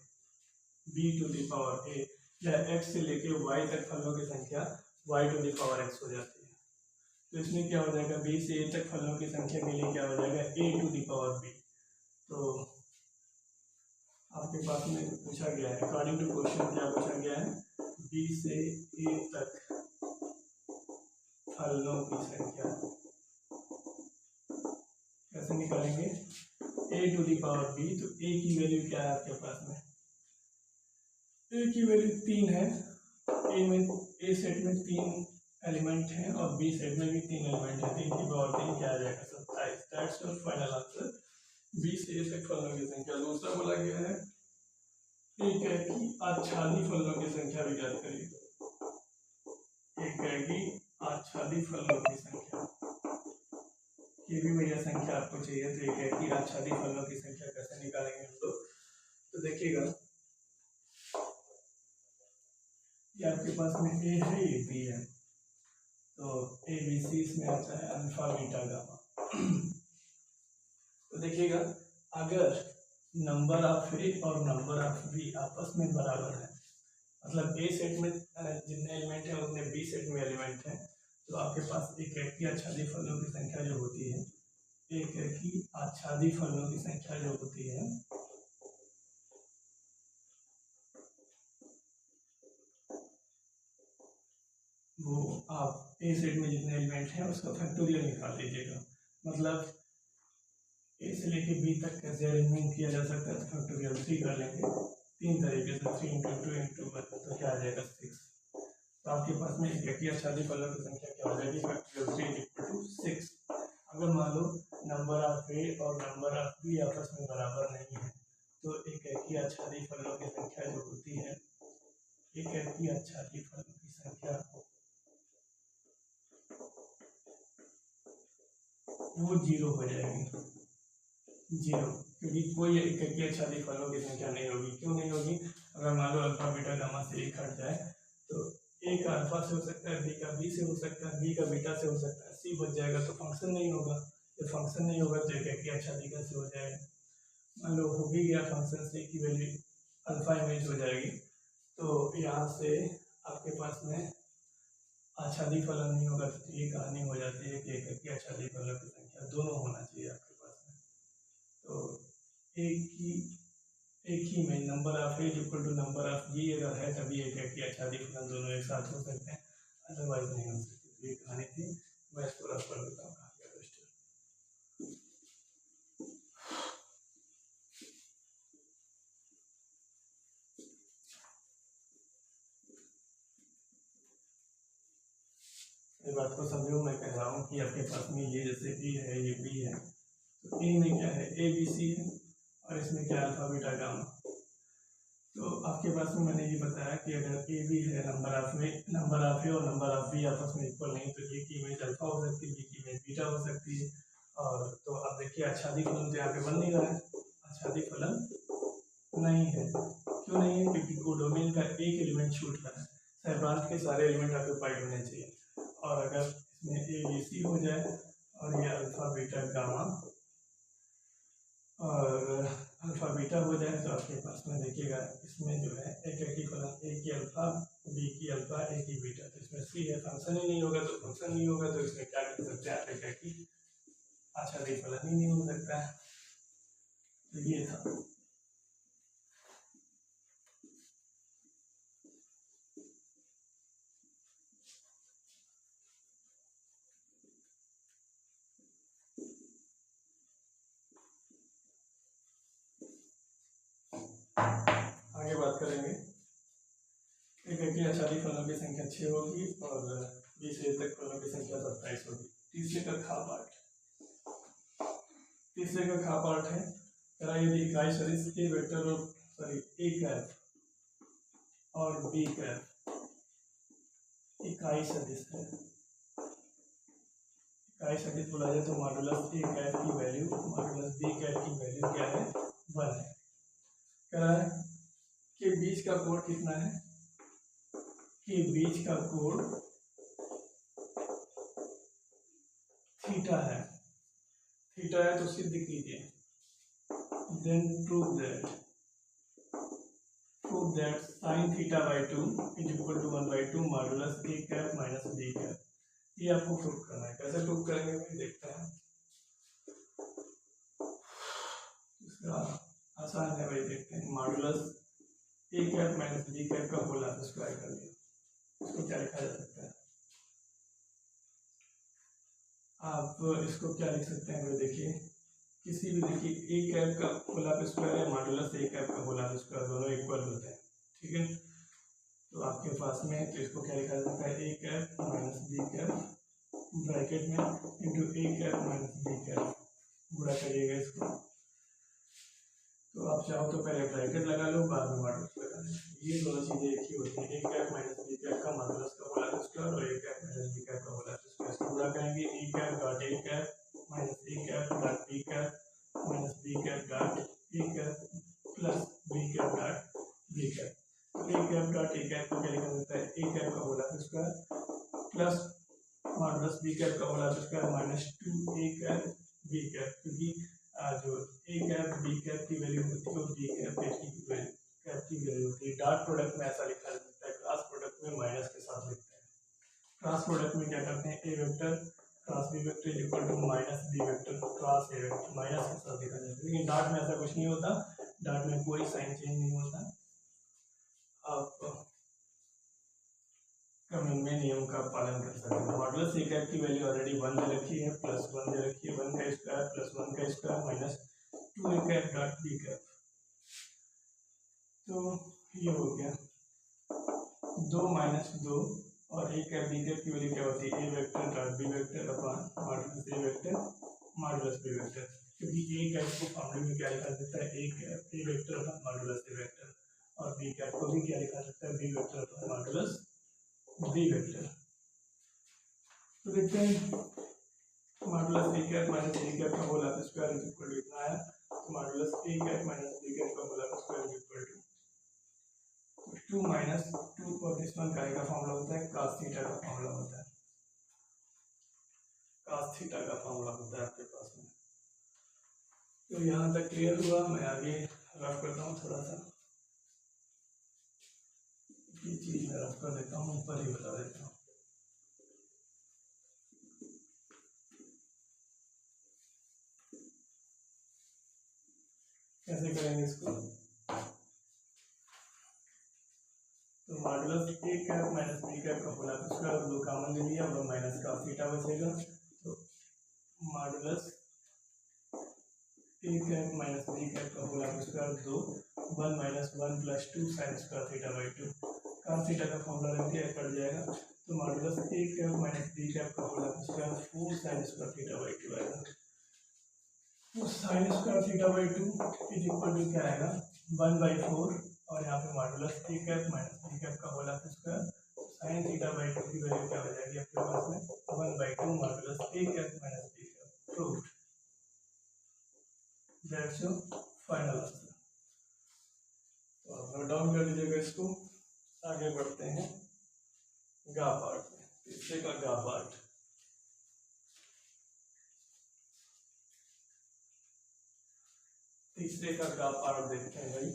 b to the power a, या x से लेके y तक फलनों की संख्या y to the power x हो जाती है। तो इसमें क्या हो जाएगा b से a तक फलनों की संख्या के लिए क्या हो जाएगा a to the power b। तो आपके पास में पूछा गया है, अकॉर्डिंग टू क्वेश्चन क्या पूछा गया है, b से a तक फलों की संख्या कैसे निकालेंगे? a to the power b, तो a की वैल्यू क्या है आपके पास में? a की वैल्यू 3 है। a सेट में 3 एलिमेंट हैं और b सेट में भी 3 एलिमेंट है। 3 की पावर 3 क्या आ जाएगा? 27। That's your final answer. b से a तक फलों की संख्या। दूसरा बोला गया है एक है कि आच्छादी फलों की संख्या भी ज्ञात करिए। एक है कि आच्छादी फलों की संख्या, ये भी भैया संख्या आपको चाहिए। तो एक है कि आच्छादी फलों की संख्या कैसे निकालेंगे हम लोग? तो देखिएगा, ये आपके पास में ए है, ये बी है, तो ए बी सी इसमें आता है अल्फा बीटा गामा। तो देखिएगा, अगर नंबर ऑफ ए और नंबर ऑफ बी आपस में बराबर है, मतलब ए सेट में जितने एलिमेंट हैं उतने बी सेट में एलिमेंट हैं, तो आपके पास एक है कि आच्छादी फलों की संख्या जो होती है, एक है कि आच्छादी फलों की संख्या जो होती है वो आप ए सेट में जितने एलिमेंट हैं उसका फैक्टोरियल निकाल लीजिएगा। मतलब ए से लेके बी तक कैसे अरेंजमेंट किया जा सकता है, तो फैक्टोरियल 3 कर लेंगे 3 तरीके से। 3 इंटू 2 इंटू 1, तो क्या आ जाएगा? 6। तो आपके पास में एक है आच्छादी फलों की संख्या क्या हो जाएगी? Factorial 3 equal to 6। अगर मान लो नंबर ऑफ ए और नंबर ऑफ बी आपस में बराबर नहीं है, तो एक है कि आच्छादी फलों की संख्या जो होती है, एक है कि आच्छादी फलों की संख्या वो 0 हो जाएगी। 0, क्योंकि कोई एक की आच्छादी फलों की संख्या नहीं होगी। क्यों नहीं होगी? अगर मान लो अल्फा बीटा गामा से एक हट जाए, तो ए का अल्फा से हो सकता है, बी का बी से हो सकता है, बी का बीटा से हो सकता है, सी बच जाएगा तो फंक्शन नहीं होगा। जब फंक्शन नहीं होगा तो एक की आच्छादी कैसे हो जाएगा? मान लो हो भी गया फंक्शन, सी की वैल्यू अल्फा इमेज हो जाएगी, तो यहाँ से आपके पास में आच्छादी फलन नहीं होगा, तो ये कहानी हो जाती है कि एक की आच्छादी फलों की संख्या दोनों होना चाहिए आपके पास में। तो एक ही में number of A equal to number of B अगर है, तभी एक की आच्छादी फलन दोनों एक साथ हो सकते हैं, अदरवाइज नहीं हो सकती। तो ये कहानी थी। मैं इसको रफ कर देता हूँ। ये बात को समझो, मैं कह रहा हूँ कि आपके पास में ये जैसे ए है, ये बी है, तो ए में क्या है? ए बी सी है, और इसमें क्या अल्फा बीटा गामा। तो आपके पास में मैंने ये बताया कि अगर ए बी है, नंबर ऑफ ए और नंबर ऑफ बी आपस में इक्वल नहीं, तो ए की इमेज अल्फा हो सकती है, बी की इमेज बीटा हो सकती है। और तो अब देखिए, आच्छादी फलन तो यहाँ पे बन नहीं रहा है, आच्छादी फलन नहीं है। क्यों नहीं है? क्योंकि कोडोमेन का एक एलिमेंट छूट रहा है, सहब्रांत के सारे एलिमेंट ऑक्यूपाइड होने चाहिए। और अगर इसमें ए बी सी हो जाए और ये अल्फा बीटा गामा और अल्फा बीटा हो जाए, तो आपके पास में देखिएगा इसमें जो है एक ही फलन, ए की अल्फा, बी की अल्फा, ए की बीटा, तो इसमें सी है, फंक्शन ही नहीं होगा। तो फंक्शन नहीं होगा तो इसमें क्या कर सकते हैं? आप एक ही आच्छादी फलन ही नहीं हो सकता है। तो ये था। आगे बात करेंगे। एक की आच्छादी फलों की संख्या 6 होगी और 20 तक फलों की संख्या 27 होगी। तीसरे का खा पार्ट है, यदि इकाई सदिश ए वेक्टर और ए कैप और बी कैप इकाई सदिश है। इकाई सदिश बोला जाए तो मॉडुलस ए कैप की वैल्यू मॉडुलस बी कैप की वैल्यू क्या है? 1 है। कह रहा है कि बीच का कोण कितना है? कि बीच का कोण थीटा है। थीटा है तो सिद्ध कीजिए। then prove that sin theta by 2 is equal to 1 by 2 modulus a cap minus b cap. ये आपको प्रूव करना है। कैसे प्रूव करेंगे भाई? देखते हैं। इसका आसान है भाई, देखते हैं। Modulus a cap minus b cap का होल आप स्क्वायर कर लिया, इसको क्या लिखा जा सकता है? आप इसको क्या लिख सकते हैं, अगर देखिए किसी भी, देखिए ए कैप का होल हाफ स्क्वायर या मॉडुलस ए कैप का होल हाफ स्क्वायर दोनों इक्वल होते हैं, ठीक है। तो आपके पास में तो इसको क्या लिखा जाता है, A cap minus B cap bracket में into A cap minus B cap, गुणा करिएगा इसको। तो आप चाहो तो पहले ब्रैकेट लगा लो, बाद में मॉडुलस लगा लो, ये दोनों चीज़ें एक ही होती हैं। A cap minus B cap का मॉडुलस का होल हाफ स्क्वायर और A cap minus B cap का होल हाफ स्क्वायर, इसको गुणा करेंगे। A cap dot A cap minus A cap dot B cap minus B cap dot A cap plus B cap dot B cap. तो A cap dot A cap को क्या लिखा जाता है, ए कैप का whole half square plus modulus B cap का whole half square minus 2 A cap B cap, क्योंकि जो ए कैप बी कैप की वैल्यू होती है और बी कैप की वैल्यू होती है। डॉट प्रोडक्ट में ऐसा लिखा जाता है, क्रॉस प्रोडक्ट में माइनस के साथ लिखते हैं। क्रॉस प्रोडक्ट में क्या करते हैं, A vector cross B vector is equal to minus B vector cross A vector, minus के साथ लिखा जाता है। लेकिन डॉट में ऐसा कुछ नहीं होता, डॉट में कोई साइन चेंज नहीं होता। आप कमेंट में नियम का पालन कर सकते हैं। मॉडुलस ए कैप की वैल्यू ऑलरेडी 1 दे रखी है, प्लस 1 दे रखी है, 1 का स्क्वायर प्लस 1 का square minus 2 A cap dot B cap. तो ये हो गया 2 माइनस 2 और ए कैप बी कैप की वैल्यू क्या होती है, A vector dot B vector upon modulus A vector modulus B vector, क्योंकि ए कैप को फॉर्मूले में क्या लिखा जाता है, A cap A vector upon modulus A vector, और बी कैप को भी क्या लिखा जाता है, B vector upon modulus B vector. तो देखते हैं modulus A cap minus A cap का whole half square is equal to कितना है, तो modulus A cap minus B cap का whole half square is equal to 2 minus 2 और दिस वन का फॉर्मूला होता है cos थीटा का फॉर्मूला होता है, cos थीटा का फॉर्मूला होता है आपके पास में। तो यहाँ तक क्लियर हुआ, मैं आगे रफ करता हूँ थोड़ा सा, ये चीज मैं रफ कर देता हूँ, ऊपर ही बता देता हूँ। कैसे करेंगे इसको, तो modulus A cap minus B cap का होल हाफ स्क्वायर दो कॉमन ले लिया और माइनस का थीटा बचेगा, तो modulus A cap minus B cap का whole half square 2 1 minus 1 plus 2 sine square theta by 2, cos theta का फॉर्मूला रख दिया, कट जाएगा। तो modulus A cap minus B cap का whole half square 4 sine square theta by 2 आएगा। तो sine square theta by 2 is equal to क्या आएगा, 1/4, और यहाँ पे modulus A cap minus B cap का whole half square sine theta by 2 की वैल्यू क्या हो जाएगी आपके पास में, 1/2 modulus A cap minus B cap. Proved, that's your final answer. तो आप नोट डाउन कर लीजिएगा इसको। आगे बढ़ते हैं गा पार्ट में, तीसरे का गा पार्ट। तीसरे का गा पार्ट देखते हैं भाई।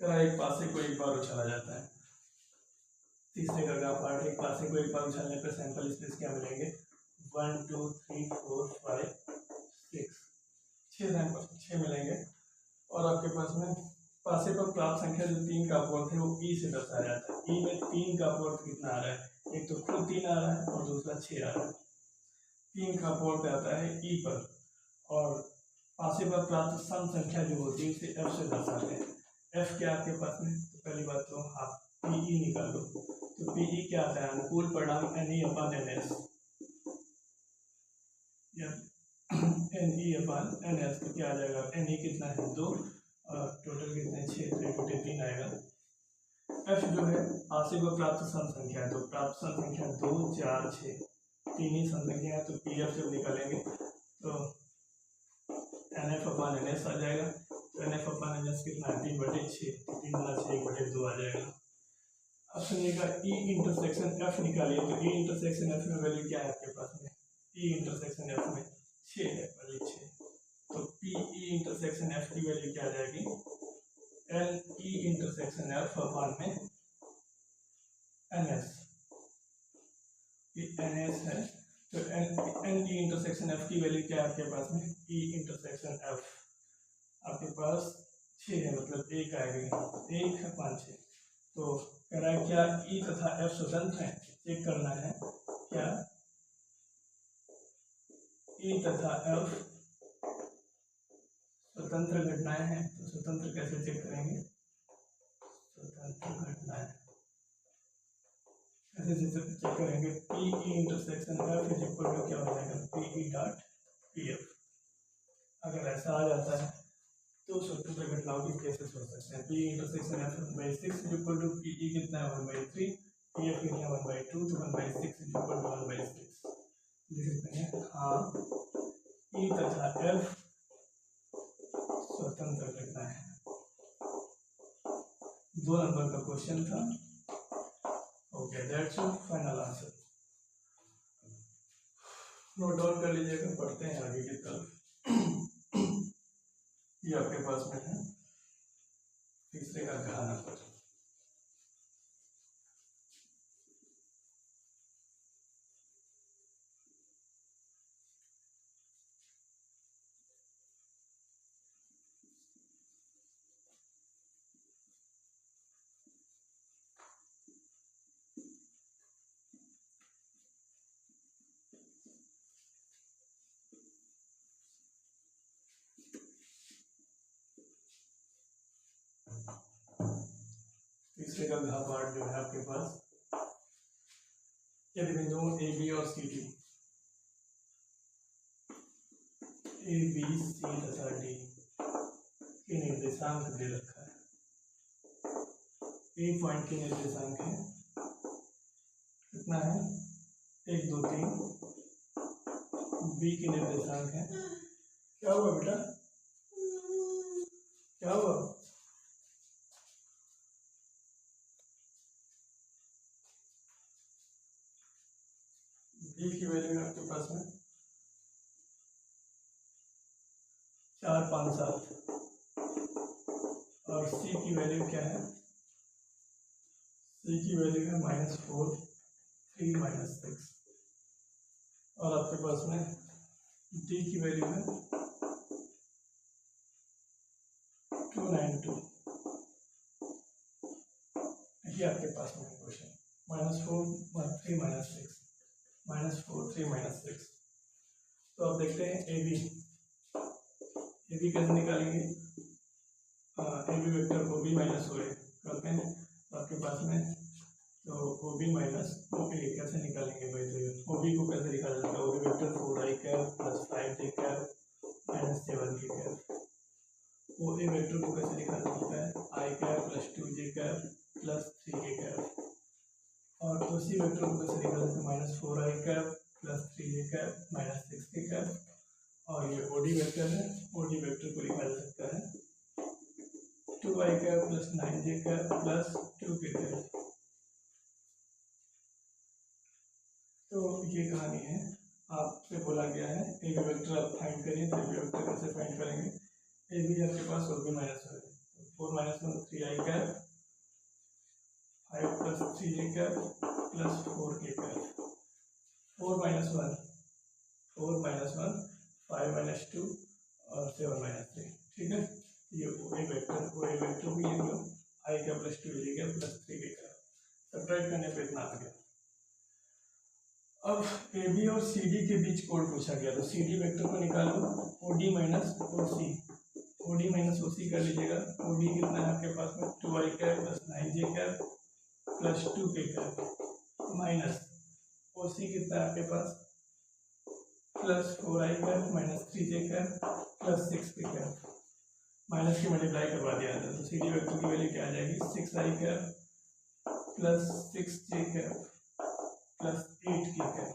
एक पासे को एक बार उछाला जाता है। तीसरे का पार्ट, एक पासे को एक बार उछालने पर सैंपल स्पेस क्या मिलेंगे, 1 2 3 4 5 6, 6 सैंपल 6 मिलेंगे। और आपके पास में पासे पर प्राप्त संख्या जो 3 का अपवर्थ है वो ई से दर्शाया जाता है। ई में 3 का अपवर्थ कितना आ रहा है, एक तो खुद 3 आ रहा है और दूसरा 6 आ रहा है। 3 का अपवर्थ आता है ई पर, और पासे पर प्राप्त सम संख्या जो होती है उसे एफ से दर्शाते हैं। एफ क्या आपके पास में, तो पहली बात तो आप पीई निकाल लो। तो पीई क्या आता है, अनुकूल परिणाम N E upon N S, या N E upon N S. तो क्या आ जाएगा, एन ई कितना है 2 और टोटल कितने 6, तो 3 आएगा। एफ जो है पासे पर प्राप्त सम संख्या है, तो प्राप्त सम संख्या 2 4 6 3 ही सम संख्या है। तो पी एफ जब निकालेंगे तो N F upon N S आ जाएगा। तो N F upon N S कितना है 3/6, 3 × 6 1/2 आ जाएगा। अब सुनिएगा ई इंटरसेक्शन एफ निकालिए। तो ई इंटरसेक्शन एफ में वैल्यू क्या है आपके पास में? ई इंटरसेक्शन एफ में 6 है, वैल्यू 6। तो पी ई इंटरसेक्शन एफ की वैल्यू क्या आ जाएगी? L E intersection F upon में एन एस। ये एन एस है, तो एन ई इंटरसेक्शन एफ की वैल्यू क्या है आपके पास में? ई इंटरसेक्शन एफ आपके पास 6 है, मतलब 1 आएगी, 1 है 5 है। तो कह रहा है क्या ई तथा एफ स्वतंत्र है? चेक करना है क्या ई तथा एफ स्वतंत्र घटनाएं हैं। तो स्वतंत्र कैसे चेक करेंगे? स्वतंत्र घटनाएं ऐसे चेक करेंगे। P E intersection F is equal to क्या हो जाएगा? P E dot P F. अगर ऐसा आ जाता है तो स्वतंत्र घटनाओं की केसेस हो सकते हैं। P intersection F 1/6 is equal to P E कितना है? 1/3। पी एफ कितना है? 1/2। तो 1/6 इज इक्वल टू 1/6 लिख सकते हैं। हाँ, ई तथा एफ स्वतंत्र घटना है। 2 नंबर का क्वेश्चन था। Okay, that's final answer. Note down कर लीजिएगा, पढ़ते हैं आगे की तरफ। ये आपके पास में है तीसरे का घ नंबर। तीसरे का घ पार्ट जो है आपके पास, यदि बिंदुओं ए बी और सी डी, ए बी सी तथा डी के निर्देशांक दे रखा है। ए पॉइंट के निर्देशांक है कितना है? 1 2 3। बी के निर्देशांक है, क्या हुआ बेटा? क्या हुआ? बी की वैल्यू है आपके पास में 4 5 7 और सी की वैल्यू क्या है? सी की वैल्यू है -4 3 -6 और आपके पास में डी की वैल्यू है 2 9 2। ये आपके पास में क्वेश्चन -4 3 -6 -4 3 -6। तो अब देखते हैं ए बी कैसे निकालेंगे? A B vector O B minus O A करते हैं। तो आपके पास में तो ओ बी माइनस ओ ए कैसे निकालेंगे भाई? तो ओ बी को कैसे निकाला जाता है? O B vector 4i cap plus 5j cap minus 7k cap. O A vector को कैसे निकाला जाता है? I cap plus 2j cap plus 3k cap. और ओ सी वेक्टर को कैसे निकाला जाता है? -4i cap plus 3j cap minus 6k cap. और ये ओडी वेक्टर है, ओडी वेक्टर को लिखा जा सकता है 2i cap plus 9j cap plus 2k cap. तो ये कहानी है, आपसे बोला गया है ए बी वेक्टर आप फाइंड करिए। तो ए बी वेक्टर कैसे फाइंड करेंगे? ए बी आपके पास ओ बी माइनस हो है, 4 - 1 3i cap 5 plus 3j cap plus 4k cap. 4 - 1 5 - 2 और 7 - 3। ठीक है, ये ओ ए वेक्टर भी लिख लो, आई का प्लस 2j का प्लस 3k का। सब्ट्रैक्ट करने पे इतना आ गया। अब ए बी और सी डी के बीच कोड पूछा गया, तो सी डी वेक्टर को निकालो, ओ डी माइनस ओ सी। ओ डी माइनस ओ सी कर लीजिएगा। ओ डी कितना है आपके पास में? 2i cap plus 9j cap plus 2k cap minus O C कितना है आपके पास? Plus 4i cap minus 3j cap plus 6k cap. Minus की मल्टीप्लाई करवा दिया था, तो सी डी वेक्टर की वैल्यू क्या आ जाएगी? 6i cap plus 6j cap plus 8k cap.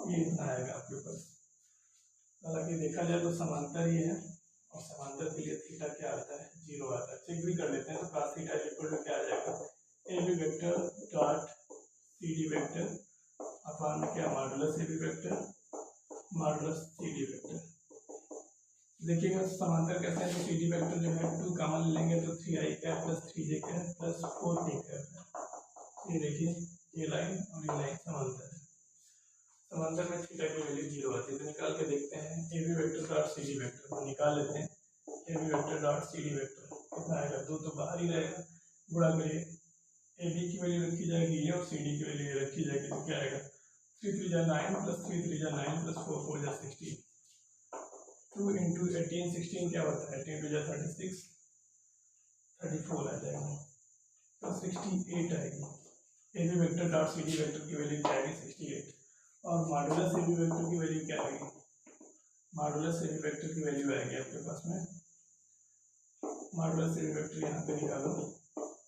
ये इतना आएगा आपके पास। हालांकि देखा जाए तो समांतर ही है, और समांतर के लिए थीटा क्या आता है? 0 आता है। चेक भी कर लेते हैं। तो cos थीटा इक्वल टू क्या आ जाएगा? ए B vector dot C D vector upon क्या modulus A B vector modulus C D vector. देखिएगा समांतर कैसे है, तो सी डी वेक्टर जो है 2 कॉमन लेंगे तो 3i cap plus 3j cap plus 4k cap है। ये देखिए ये लाइन और ये लाइन समांतर है। समांतर में थीटा की वैल्यू 0 आती है, तो निकाल के देखते हैं ए B vector dot C D vector को निकाल लेते हैं। ए B vector dot C D vector कितना आएगा, 2 तो बाहर ही रहेगा, गुणा करिए ए बी की वैल्यू रखी जाएगी ये और सी डी की वैल्यू रखी जाएगी, तो क्या आएगा 3 3 जा 9 प्लस 3 3 जा 9 प्लस 4 4 जा 16, 2 इंटू 18 16 क्या होता है, 18 2 जा 36 34 आ जाएगा, तो 68 आएगी। A B vector dot C D vector की वैल्यू क्या आएगी 68, और मॉडुलस ए बी वेक्टर की वैल्यू क्या आएगी, मॉडुलस ए बी वेक्टर की वैल्यू आएगी आपके पास में, मॉडुलस ए बी वेक्टर यहाँ पे निकालो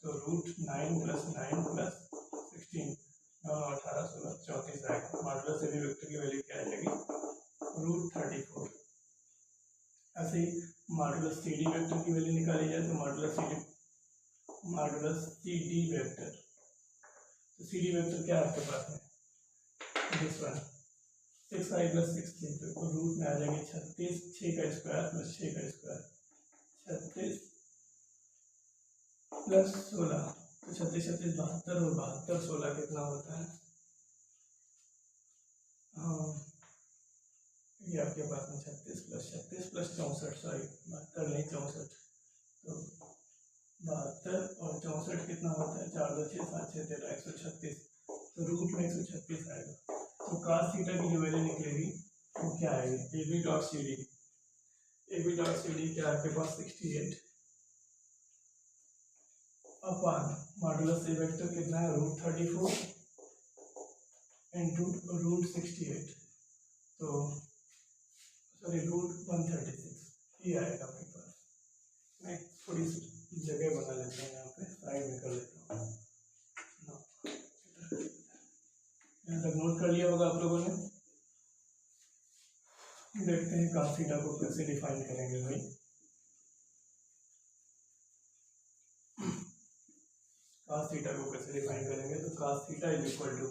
तो रूट 9 प्लस 9 प्लस 16 9 18 16 34 आएगा। मॉडुलस ए बी वेक्टर की वैल्यू क्या आएगी रूट 34। ऐसे ही मॉडुलस सी डी वेक्टर की वैल्यू निकाली जाए तो मॉडुलस सी डी वेक्टर, तो सी डी वेक्टर क्या है आपके पास में, दिस वन 6i प्लस 16, तो रूट में आ जाएगी 36 6 का स्क्वायर प्लस 6 का स्क्वायर 36 प्लस 16, तो 36 36 72 और 72 16 कितना होता है, ये आपके पास में 36 प्लस 64 सॉरी 72 नहीं 64, तो 72 और 64 कितना होता है 4 2 6 7 6 13 136, तो रूट में 136 आएगा। तो cos थीटा की जो वैल्यू निकलेगी वो क्या आएगी, A B dot C D, A B dot C D क्या आपके पास 68 अपॉन मॉडुलस ए वेक्टर कितना है रूट 34 इंटू रूट 68, तो सॉरी रूट 136 ये आएगा आपके पास। मैं थोड़ी सी जगह बना लेता हूँ यहाँ पे, साइड में कर लेता हूँ, यहाँ तक नोट कर लिया होगा आप लोगों ने। देखते हैं cos थीटा को कैसे डिफाइन करेंगे भाई। cos थीटा को कैसे डिफाइन करेंगे, तो cos theta is equal to,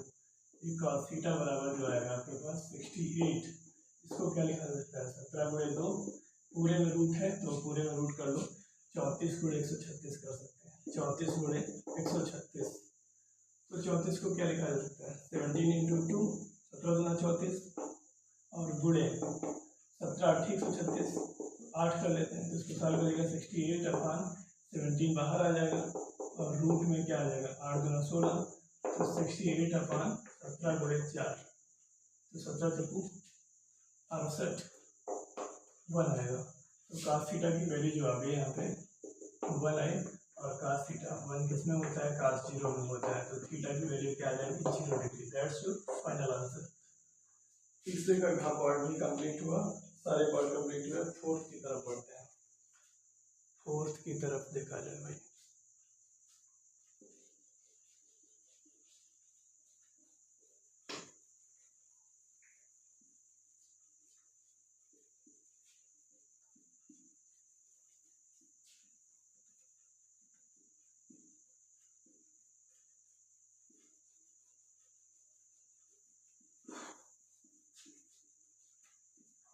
ये cos थीटा बराबर जो आएगा आपके पास 68, इसको क्या लिखा जाता है 17 गुणे 2, पूरे में रूट है तो पूरे में रूट कर लो, 34 गुणे 136 कर सकते हैं, 34 गुणे 136, तो 34 को क्या लिखा जा सकता है 17 इंटू 2 17 गुना 34 और गुणे 17 8 136 8 कर लेते हैं, तो इसको सॉल्व करेगा 68 अपॉन 17 बाहर आ जाएगा और रूट में क्या आ जाएगा 8 गुना 16, तो 68 अपॉन 17 गुणे 4, तो 17 चौकू 68 1 आएगा। तो cos थीटा की वैल्यू जो आ गई यहाँ पे 1 आई, और cos थीटा 1 किसमें होता है cos 0 में होता है, तो थीटा की वैल्यू क्या आ जाएगी 0 degree. That's your final answer. तीसरे का पार्ट भी कंप्लीट हुआ, सारे पार्ट कंप्लीट हुए। फोर्थ की तरफ बढ़ते हैं, फोर्थ की तरफ देखा जाए भाई।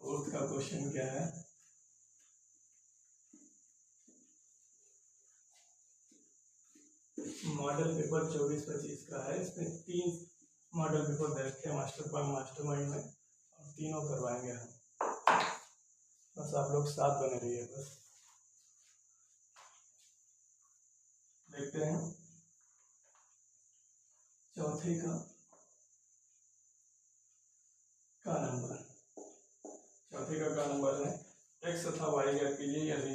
फोर्थ का क्वेश्चन क्या है, मॉडल पेपर 24-25 का है। इसमें 3 मॉडल पेपर दे रखे हैं मास्टरमाइंड में, और तीनों करवाएंगे हम, बस आप लोग साथ बने रहिए। बस देखते हैं चौथे का नंबर, चौथे का नंबर है x तथा y ज्ञात कीजिए यदि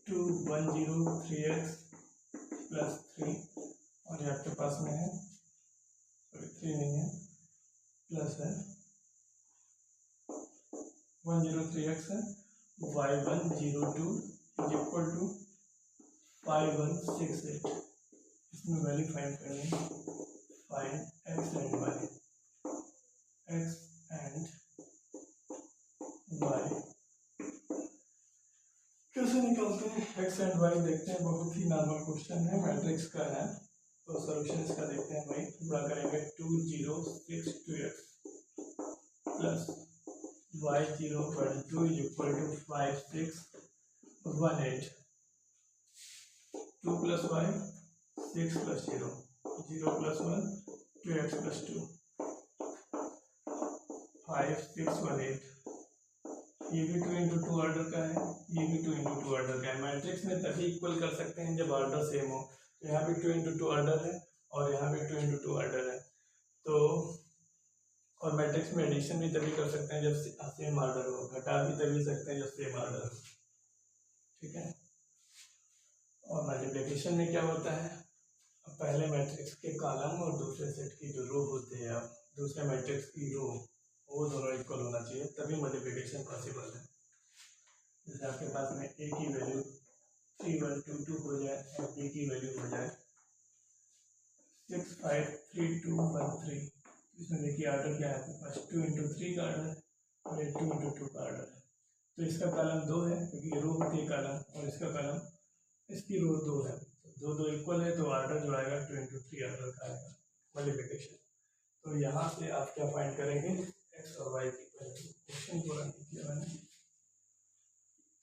2 1 0 3x प्लस 3, और ये आपके पास में है 3 नहीं है प्लस है 1 0 3x है, y 1 0 2 इज इक्वल टू 5 1 6 8। इसमें वैल्यू फाइंड करनी है, find x and y, x and y कैसे निकालते हैं। एक्स एंड वाई देखते हैं, बहुत ही नॉर्मल क्वेश्चन है, मैट्रिक्स का है। तो सॉल्यूशन इसका देखते हैं भाई। गुणा करेंगे 2 0 6 2x plus y 0 2 is equal to 5 6 1 8। 2 plus y 6 plus 0 0 plus 1 2x plus 2 5 6 1 8। ये भी 2 इंटू 2 ऑर्डर का है, ये भी 2 इंटू 2 ऑर्डर का है। मैट्रिक्स में तभी इक्वल कर सकते हैं जब ऑर्डर सेम हो। तो यहाँ भी 2 इंटू 2 ऑर्डर है और यहाँ भी 2 इंटू 2 ऑर्डर है। तो और मैट्रिक्स में एडिशन भी तभी कर सकते हैं जब सेम ऑर्डर हो, घटा भी तभी सकते हैं जब सेम ऑर्डर हो। ठीक है। और मल्टीप्लिकेशन में क्या होता है, पहले मैट्रिक्स के कॉलम और दूसरे सेट की जो रो होते हैं, अब दूसरे मैट्रिक्स की रो वो दोनों इक्वल होना चाहिए, तभी मल्टीप्लिकेशन पॉसिबल है। जैसे आपके पास में a की वैल्यू 3 1 2 2 हो जाए और b की वैल्यू हो जाए 6 5 3 2 1 3। इसमें देखिए ऑर्डर क्या है आपके पास, 2 इंटू 3 का ऑर्डर है और ये 2 इंटू 2 का ऑर्डर है। तो इसका कॉलम 2 है क्योंकि रो होती है कॉलम, और इसका कॉलम, इसकी रो 2 है। तो 2 इक्वल है तो ऑर्डर जो आएगा 2 इंटू 3 ऑर्डर का आएगा मल्टीप्लिकेशन। तो यहाँ से आप क्या फाइंड करेंगे, एक्स और वाई की वैल्यू। क्वेश्चन पूरा नहीं किया मैंने,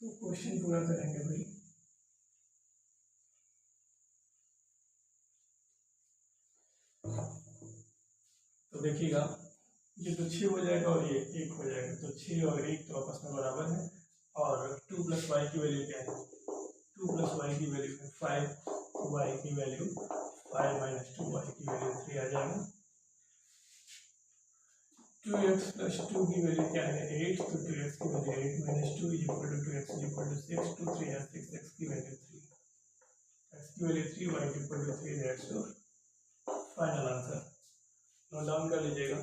तो क्वेश्चन पूरा करेंगे भाई। तो देखिएगा ये तो 6 हो जाएगा और ये 1 हो जाएगा, तो 6 और 1 तो आपस में बराबर है। और 2 प्लस वाई की वैल्यू क्या है, 2 प्लस वाई की वैल्यू है 5, वाई की वैल्यू 5 माइनस 2 वाई की वैल्यू 3 आ जाएगा। 2x प्लस 2 की वैल्यू क्या है 8, तो 2x की value 8 minus 2 is equal to 2x is equal to 6, 2 3 है 6, x की वैल्यू 3, x की value 3, y is equal to 3, that's your final answer. Note down कर लीजिएगा।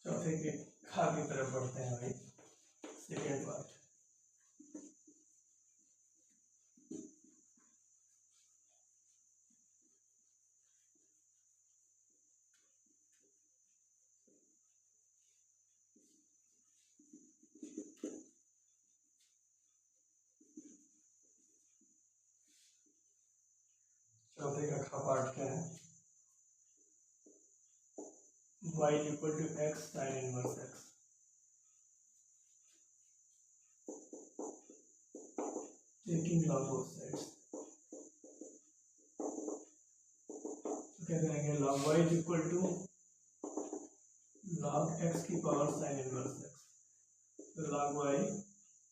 चौथे के खा की तरफ बढ़ते हैं भाई, सेकेंड पार्ट। चौथे का खा पार्ट क्या है, y equal to x sine inverse x। Taking log both sides, तो क्या करेंगे, log y is equal to log x की पावर साइन इनवर्स x। तो log y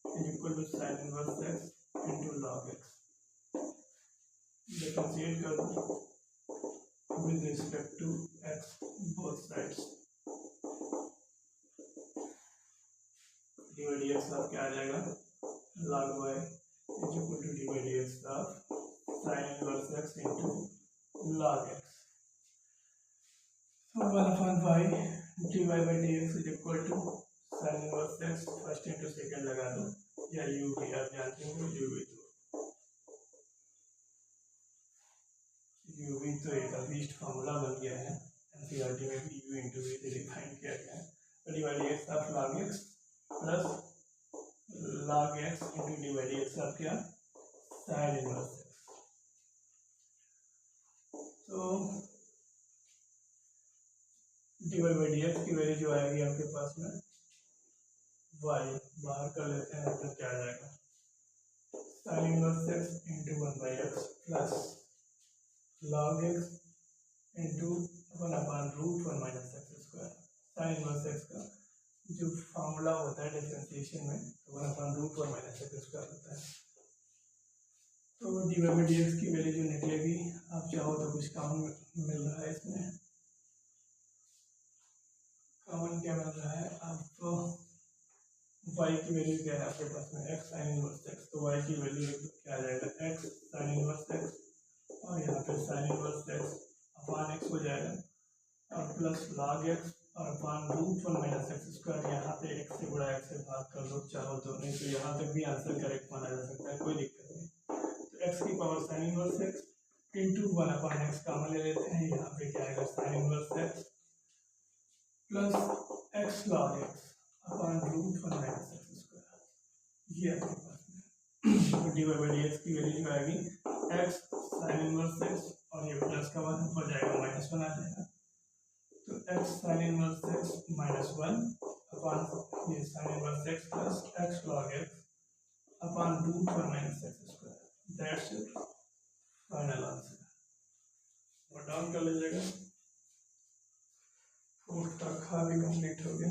is equal to sin inverse x into log x। Differentiate कर दो with respect to x both sides। dy dx अब क्या आ जाएगा, log y is equal to dy dx of sin inverse x into log x। So 1/y dy by dx is equal to sin inverse x, first into second लगा दो, या u भी आप जानते हो, u भी तो एक अभीष्ट फार्मूला बन गया है, एनसीईआरटी में भी u इंटू वी से डिफाइन किया गया है। तो D Y X of log X plus log X into D Y X of क्या, साइन इनवर्स एक्स। तो D Y by D x की वैल्यू जो आएगी आपके पास में, वाई बाहर कर लेते हैं तो क्या आ जाएगा, sign inverse x into 1/x plus log X into 1/√1 minus X square. Sign inverse x का जो फार्मूला होता है डिफरेंशिएशन में, तो 1/√1 माइनस एक्स स्क्वायर होता है। तो D Y by D x की वैल्यू जो निकलेगी, आप चाहो तो कुछ कॉमन मिल रहा है इसमें, कॉमन क्या मिल रहा है आपको, y की वैल्यू क्या है आपके पास में, x sin इनवर्स x। तो y की वैल्यू क्या आ जाएगा, x sin इनवर्स x, और यहाँ पे sin इनवर्स x अपान x हो जाएगा, और प्लस log x और अपान √1 माइनस एक्स स्क्वायर। यहाँ पे x से गुणा x से भाग कर दो चाहो तो, नहीं तो यहाँ तक भी आंसर करेक्ट माना जा सकता है, कोई दिक्कत नहीं। तो x की power sin inverse x into 1/x common ले लेते हैं, यहाँ पे क्या आएगा sin inverse x plus x log x upon √1 minus X square. ये आपके पास तो D Y by D x की वैल्यू जो आएगी एक्स साइन इनवर्स एक्स, और ये प्लस का वन ऊपर जाएगा माइनस वन आ जाएगा, तो X sine inverse X minus one upon ये sine inverse X plus X log X upon root one minus X square, that's it final answer. Note down कर लीजिएगा। फोर्थ का खा भी कंप्लीट हो गया।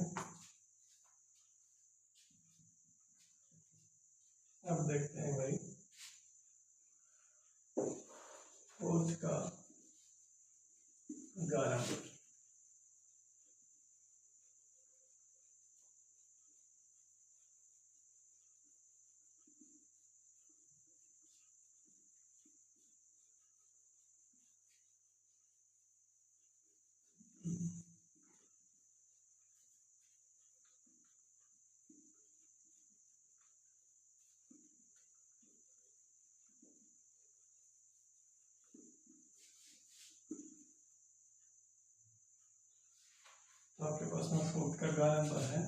अब देखते हैं भाई फोर्थ का 11। तो आपके पास में फोर्थ का 11 नंबर है।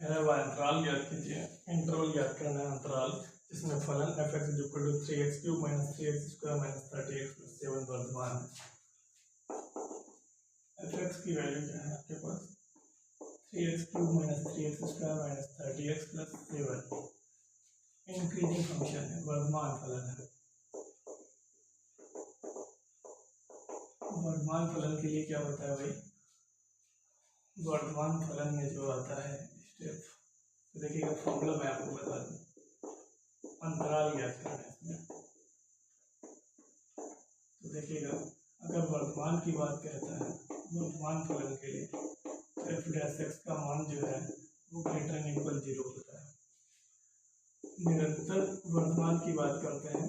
अंतराल ज्ञात कीजिए। इंटरवल ज्ञात करना है अंतराल जिसमें फलन f x = 3x³ - 3x² - 30x + 7 वर्तमान है। f x की वैल्यू क्या है आपके पास 3x³ - 3x² - 30x + 7 increasing function है, वर्तमान फलन है। वर्तमान फलन के लिए क्या होता है भाई, वर्तमान फलन में जो आता है स्टेप, तो देखिएगा फॉर्मूला मैं आपको बता दूं, अंतराल ज्ञात करना है इसमें। तो देखिएगा अगर वर्तमान की बात कहता है वर्तमान फलन के लिए f' का मान जो है वो > 0 होता है। निरंतर वर्तमान की बात करते हैं,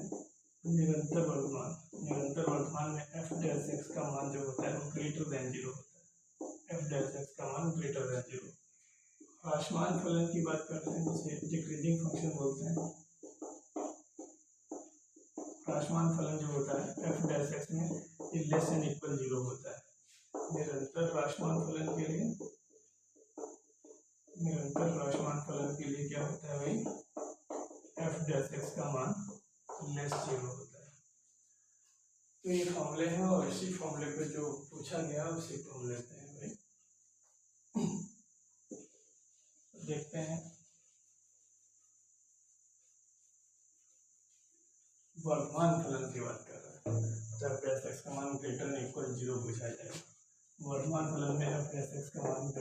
निरंतर वर्तमान में f' का मान जो होता है वो > 0 होता है, f' का मान > 0। ह्रासमान फलन की बात करते हैं जिसे डिक्रीजिंग फंक्शन बोलते हैं। ह्रासमान फलन जो होता है f' में < 0 होता है। निरंतर ह्रासमान फलन के लिए, निरंतर ह्रासमान फलन के लिए क्या होता है भाई f' का मान <0 होता है। तो ये फॉर्मूले हैं और इसी फॉर्मूले पे जो पूछा गया उसी को हम लेते हैं भाई। देखते हैं वर्तमान फलन की बात कर रहे हैं तो f' का मान > 0 पूछा जाएगा। वर्तमान फलन में f' का मान >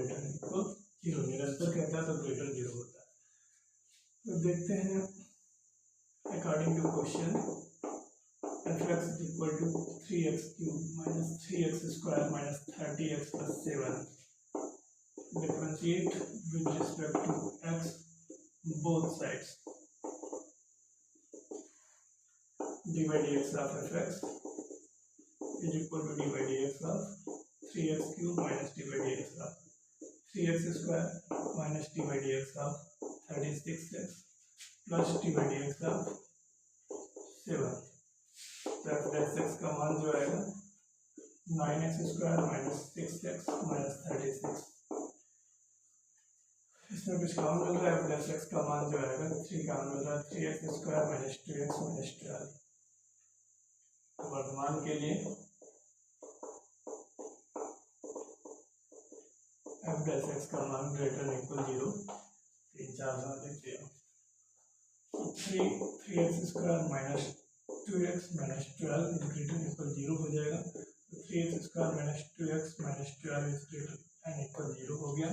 0, निरंतर कहता है तो > 0 होता है। तो देखते हैं according to question f(x = 3x³ - 3x² - 30x + 7 differentiate with respect to x both sides, dy dx of f(x) = dy dx of 3x³ - dy dx of 3x² - dy dx of 36x plus dy dx of 7। तो f' का मान जो आएगा 9x² - 6x - 36, इसमें कुछ काम मिल रहा है। f' का मान जो आएगा 3 काम मिल रहा है 3x² - 2x - 12। वर्तमान के लिए f' का मान > 0, 3-4 बार लिख दिया। 3x² - 2x - 12 > 0 हो जाएगा, तो 3x² - 2x - 12 > 0 हो गया,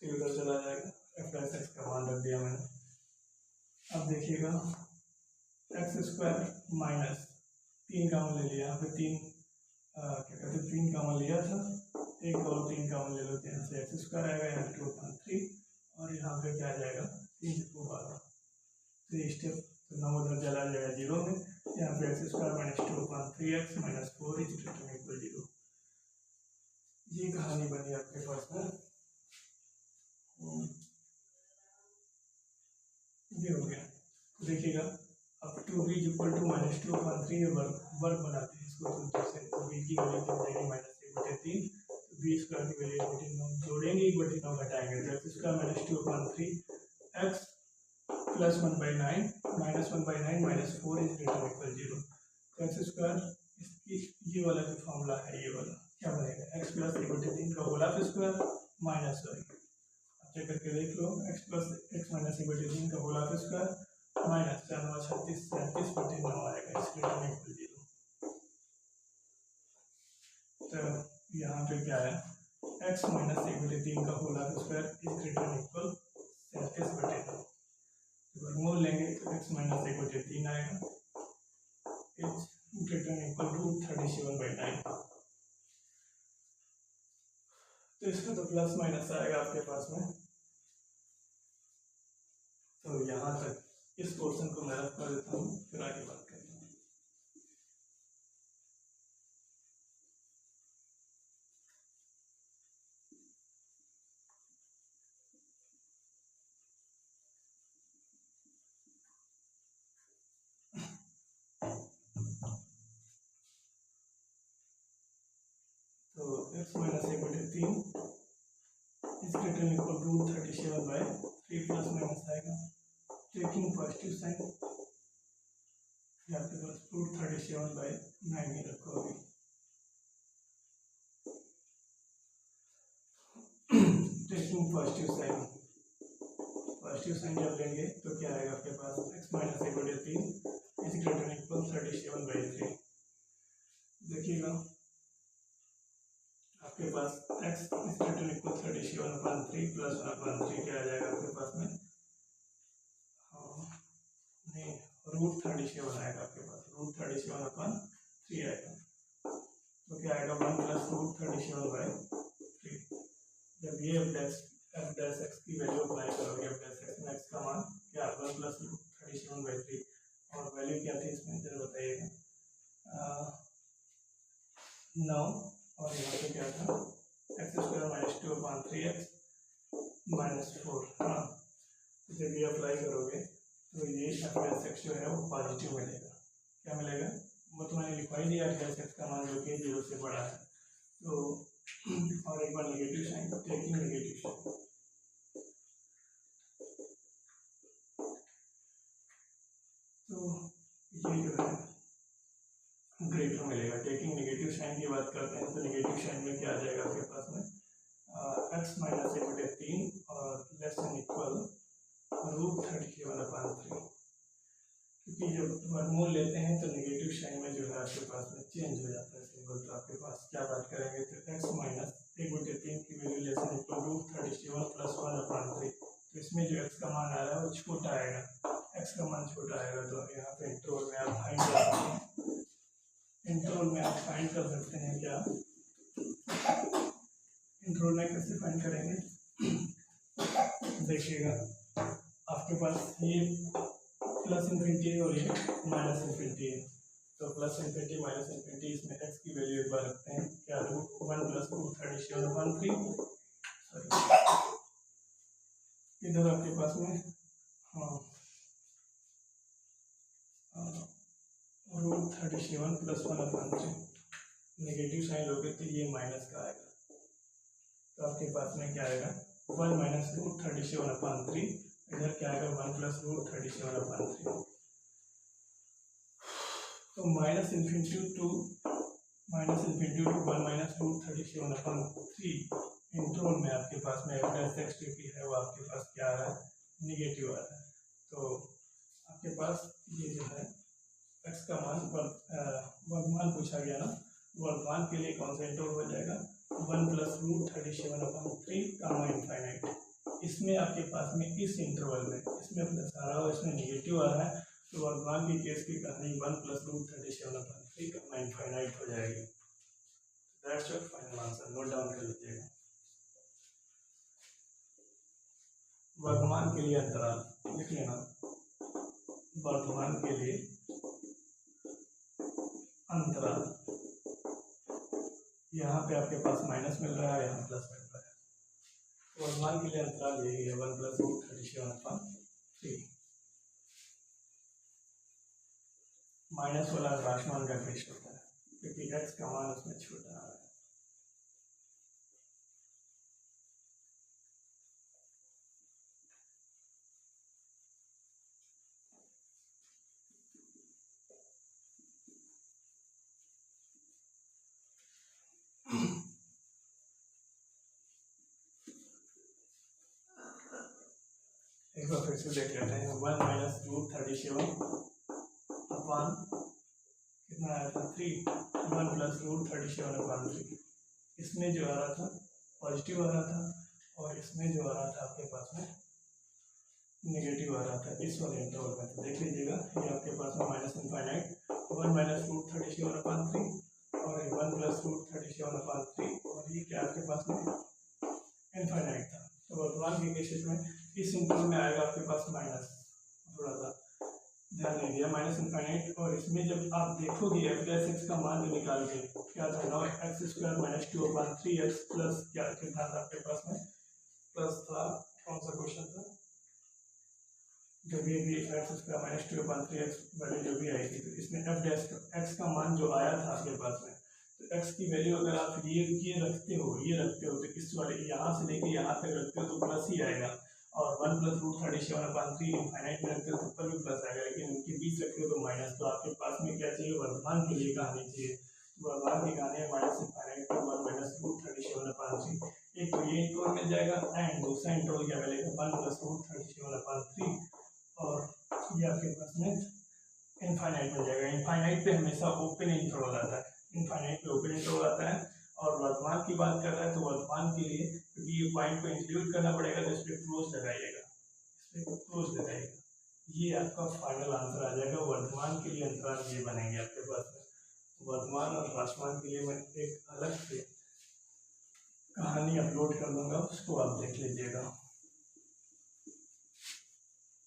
तो उधर चला जाएगा। f' का मान रख दिया मैंने। अब देखिएगा x² माइनस 3 कामन ले लिया, यहाँ पे 3 क्या कहते हैं 3 कामन लिया था, एक और 3 कामन ले लो, यहाँ से x² आएगा, यहाँ 2/3 और यहाँ पे क्या आ जाएगा 3 से 12, तो ये स्टेप तो 9 उधर चला जाएगा 0 में, यहाँ पे x² - 2/3x - 4 > 0। ये कहानी बनी आपके पास में। ये हो गया। देखिएगा अब 2b = -2/3 वर्ग बनाते हैं इसको, तो b की वैल्यू क्या हो जाएगी -1/3, तो बी स्क्वायर की वैल्यू 49 जोड़ेंगे 49 घटाएंगे तो x square minus 2/3 x plus 1/9 minus 1/9 minus 4 is greater equal 0। तो एक्स स्क्वायर ये वाला जो फॉर्मूला है ये वाला क्या बनेगा एक्स प्लस 1/3 का होल स्क्वायर माइनस चेक करके देख लो एक्स प्लस एक्स माइनस 1/3 का होल स्क्वायर माइनस 4 9 36 37/9 आएगा इस ग्रेटर इक्वल 0। तो यहाँ पे क्या है एक्स माइनस 1/3 का whole square is greater equal 37/9 वर्गमूल लेंगे तो एक्स माइनस 1/3 आएगा इज ग्रेटर इक्वल टू 37/9। तो इसका तो प्लस माइनस आएगा आपके पास में। तो यहाँ तक इस पोर्शन को मैं रख कर देता हूँ फिर आगे बात करेंगे। तो X minus 1/3 is greater equal to 37/3 plus minus आएगा टेकिंग पॉजिटिव साइन आपके पास रूट 37/9 ही रखोगे। टेकिंग पॉजिटिव साइन जब लेंगे तो क्या आएगा आपके पास X minus 1/3 is greater equal 37/3। देखिएगा आपके पास x is greater equal 37/3 plus 1/3 क्या आ जाएगा आपके पास में नहीं रूट 37 आएगा आपके पास रूट 37/3 आएगा। तो क्या आएगा 1 प्लस रूट 37/3। जब ये f डैश x की वैल्यू अप्लाई करोगे f डैश x में x का मान क्या 1 प्लस रूट 37/3 और वैल्यू क्या थी इसमें जरा बताइएगा 9 और यहाँ पे क्या था x square minus 2/3x minus 4। हाँ जब ये अप्लाई करोगे तो ये एफ डैश एक्स जो है वो पॉजिटिव मिलेगा। क्या मिलेगा वो तो मैंने लिखवा ही दिया डैश एक्स का मान जो कि 0 से बड़ा है। तो और एक बार negative sign taking negative sign तो ये जो है ग्रेटर मिलेगा। टेकिंग नेगेटिव साइन की बात करते हैं तो नेगेटिव साइन में क्या आ जाएगा आपके पास में एक्स माइनस 1/3 और लेस देन इक्वल रूट 37/3 क्योंकि जब वर्गमूल लेते हैं तो नेगेटिव साइन में जो है आपके पास में चेंज हो जाता है सिंबल। तो आपके पास क्या बात करेंगे तो एक्स माइनस 1/3 की value less than equal root 37 plus 1/3। तो इसमें जो एक्स का मान आ रहा है वो छोटा आएगा एक्स का मान छोटा आएगा। तो यहाँ पे इंटरवल में आप फाइंड कर सकते हैं क्या इंटरवल में कैसे फाइंड करेंगे देखिएगा आपके पास ये प्लस इन्फिनिटी है और ये माइनस इन्फिनिटी है। तो प्लस इन्फिनिटी माइनस इन्फिनिटी इसमें एक्स की वैल्यू एक बार रखते हैं क्या रूट 1 प्लस रूट 37/3 इधर आपके पास में हाँ रूट 37 प्लस 1/3 नेगेटिव साइन लोगे तो ये माइनस का आएगा। तो आपके पास में क्या आएगा 1 माइनस रूट 37/3 इधर क्या आएगा 1 प्लस रूट 37/3। तो minus infinity to 1 minus root 37/3 interval में आपके पास में एफ डैश एक्स जो की है वो आपके पास क्या आ रहा है निगेटिव आ रहा है। तो आपके पास ये जो है एक्स का मान वर्गमान पूछा गया ना वर्गमान के लिए कौन सा इंटरवल हो जाएगा 1 प्लस रूट 37/3 कामा इनफाइनाइट। इसमें आपके पास में इस इंटरवल में इसमें प्लस आ रहा है और इसमें निगेटिव आ रहा है। तो वर्गमान की केस की कहानी 1 प्लस रूट 37/3 कामा इनफाइनाइट हो जाएगी। That's your final answer note down कर लीजिएगा। वर्तमान के लिए अंतराल लिख लेना वर्तमान के लिए अंतराल यहाँ पे आपके पास माइनस मिल रहा है यहाँ प्लस मिल रहा है। वर्तमान के लिए अंतराल यही है 1 प्लस रूट 37/3 माइनस वाला राशमान का केस होता है क्योंकि एक्स का मान उसमें छोटा आ रहा है। इसको देख लेते हैं। 1 माइनस रूट 37 अपॉन कितना आया था 3, 1 प्लस रूट 37 अपॉन 3। इसमें जो आ रहा था पॉजिटिव आ रहा था और इसमें जो आ रहा था आपके पास में नेगेटिव आ रहा था इस वाले इंटरवल में। तो देख लीजिएगा ये आपके पास में minus infinite 1 minus root 37 upon 3 और 1 प्लस रूट 37 अपॉन 3 और ये क्या आपके पास में इनफाइनाइट था। तो वर्तमान के केसेस में इस इंटरवल में आएगा आपके पास माइनस, थोड़ा सा ध्यान नहीं दिया, माइनस इनफाइनाइट। और इसमें जब आप देखोगे एफ डैश एक्स का मान जो निकाल के क्या था 9x² minus 2 upon 3x plus क्या था आपके पास में प्लस था, कौन सा क्वेश्चन था, जो भी x² minus 2 upon 3x value जो भी आई थी। तो इसमें एफ डैश एक्स का मान जो आया था आपके पास में, तो x की वैल्यू अगर आप ये रखते हो तो इस वाले यहाँ से लेके यहाँ तक रखते हो तो प्लस ही आएगा। और 1 प्लस रूट 37 अपॉन 3 इनफाइनाइट में रखते हो तो ऊपर भी प्लस आएगा, लेकिन इनके बीच रखते हो तो माइनस। तो आपके पास में क्या चाहिए, वर्तमान के लिए कहानी चाहिए। वर्तमान की कहानी है माइनस इनफाइनाइट पर 1 माइनस रूट 37 अपॉन 3। एक तो ये इंटरवल मिल जाएगा एंड दूसरा इंटरवल क्या मिलेगा 1 प्लस रूट 37 अपॉन 3 और ये आपके पास में इनफाइनाइट मिल जाएगा। इनफाइनाइट पे हमेशा ओपन इंटरवल आता है, इनफाइनाइट पे ओपन इंटरवल आता है। और वर्तमान की बात कर रहा है तो वर्तमान के लिए क्योंकि ये पॉइंट को इंक्लूड करना पड़ेगा तो इस पर क्लोज लगाइएगा, इस पर क्लोज लगाइएगा। ये आपका फाइनल आंसर आ जाएगा। वर्तमान के लिए अंतराल ये बनेंगे आपके पास में। वर्तमान और राशमान के लिए मैं एक अलग से कहानी अपलोड कर दूंगा, उसको आप देख लीजिएगा।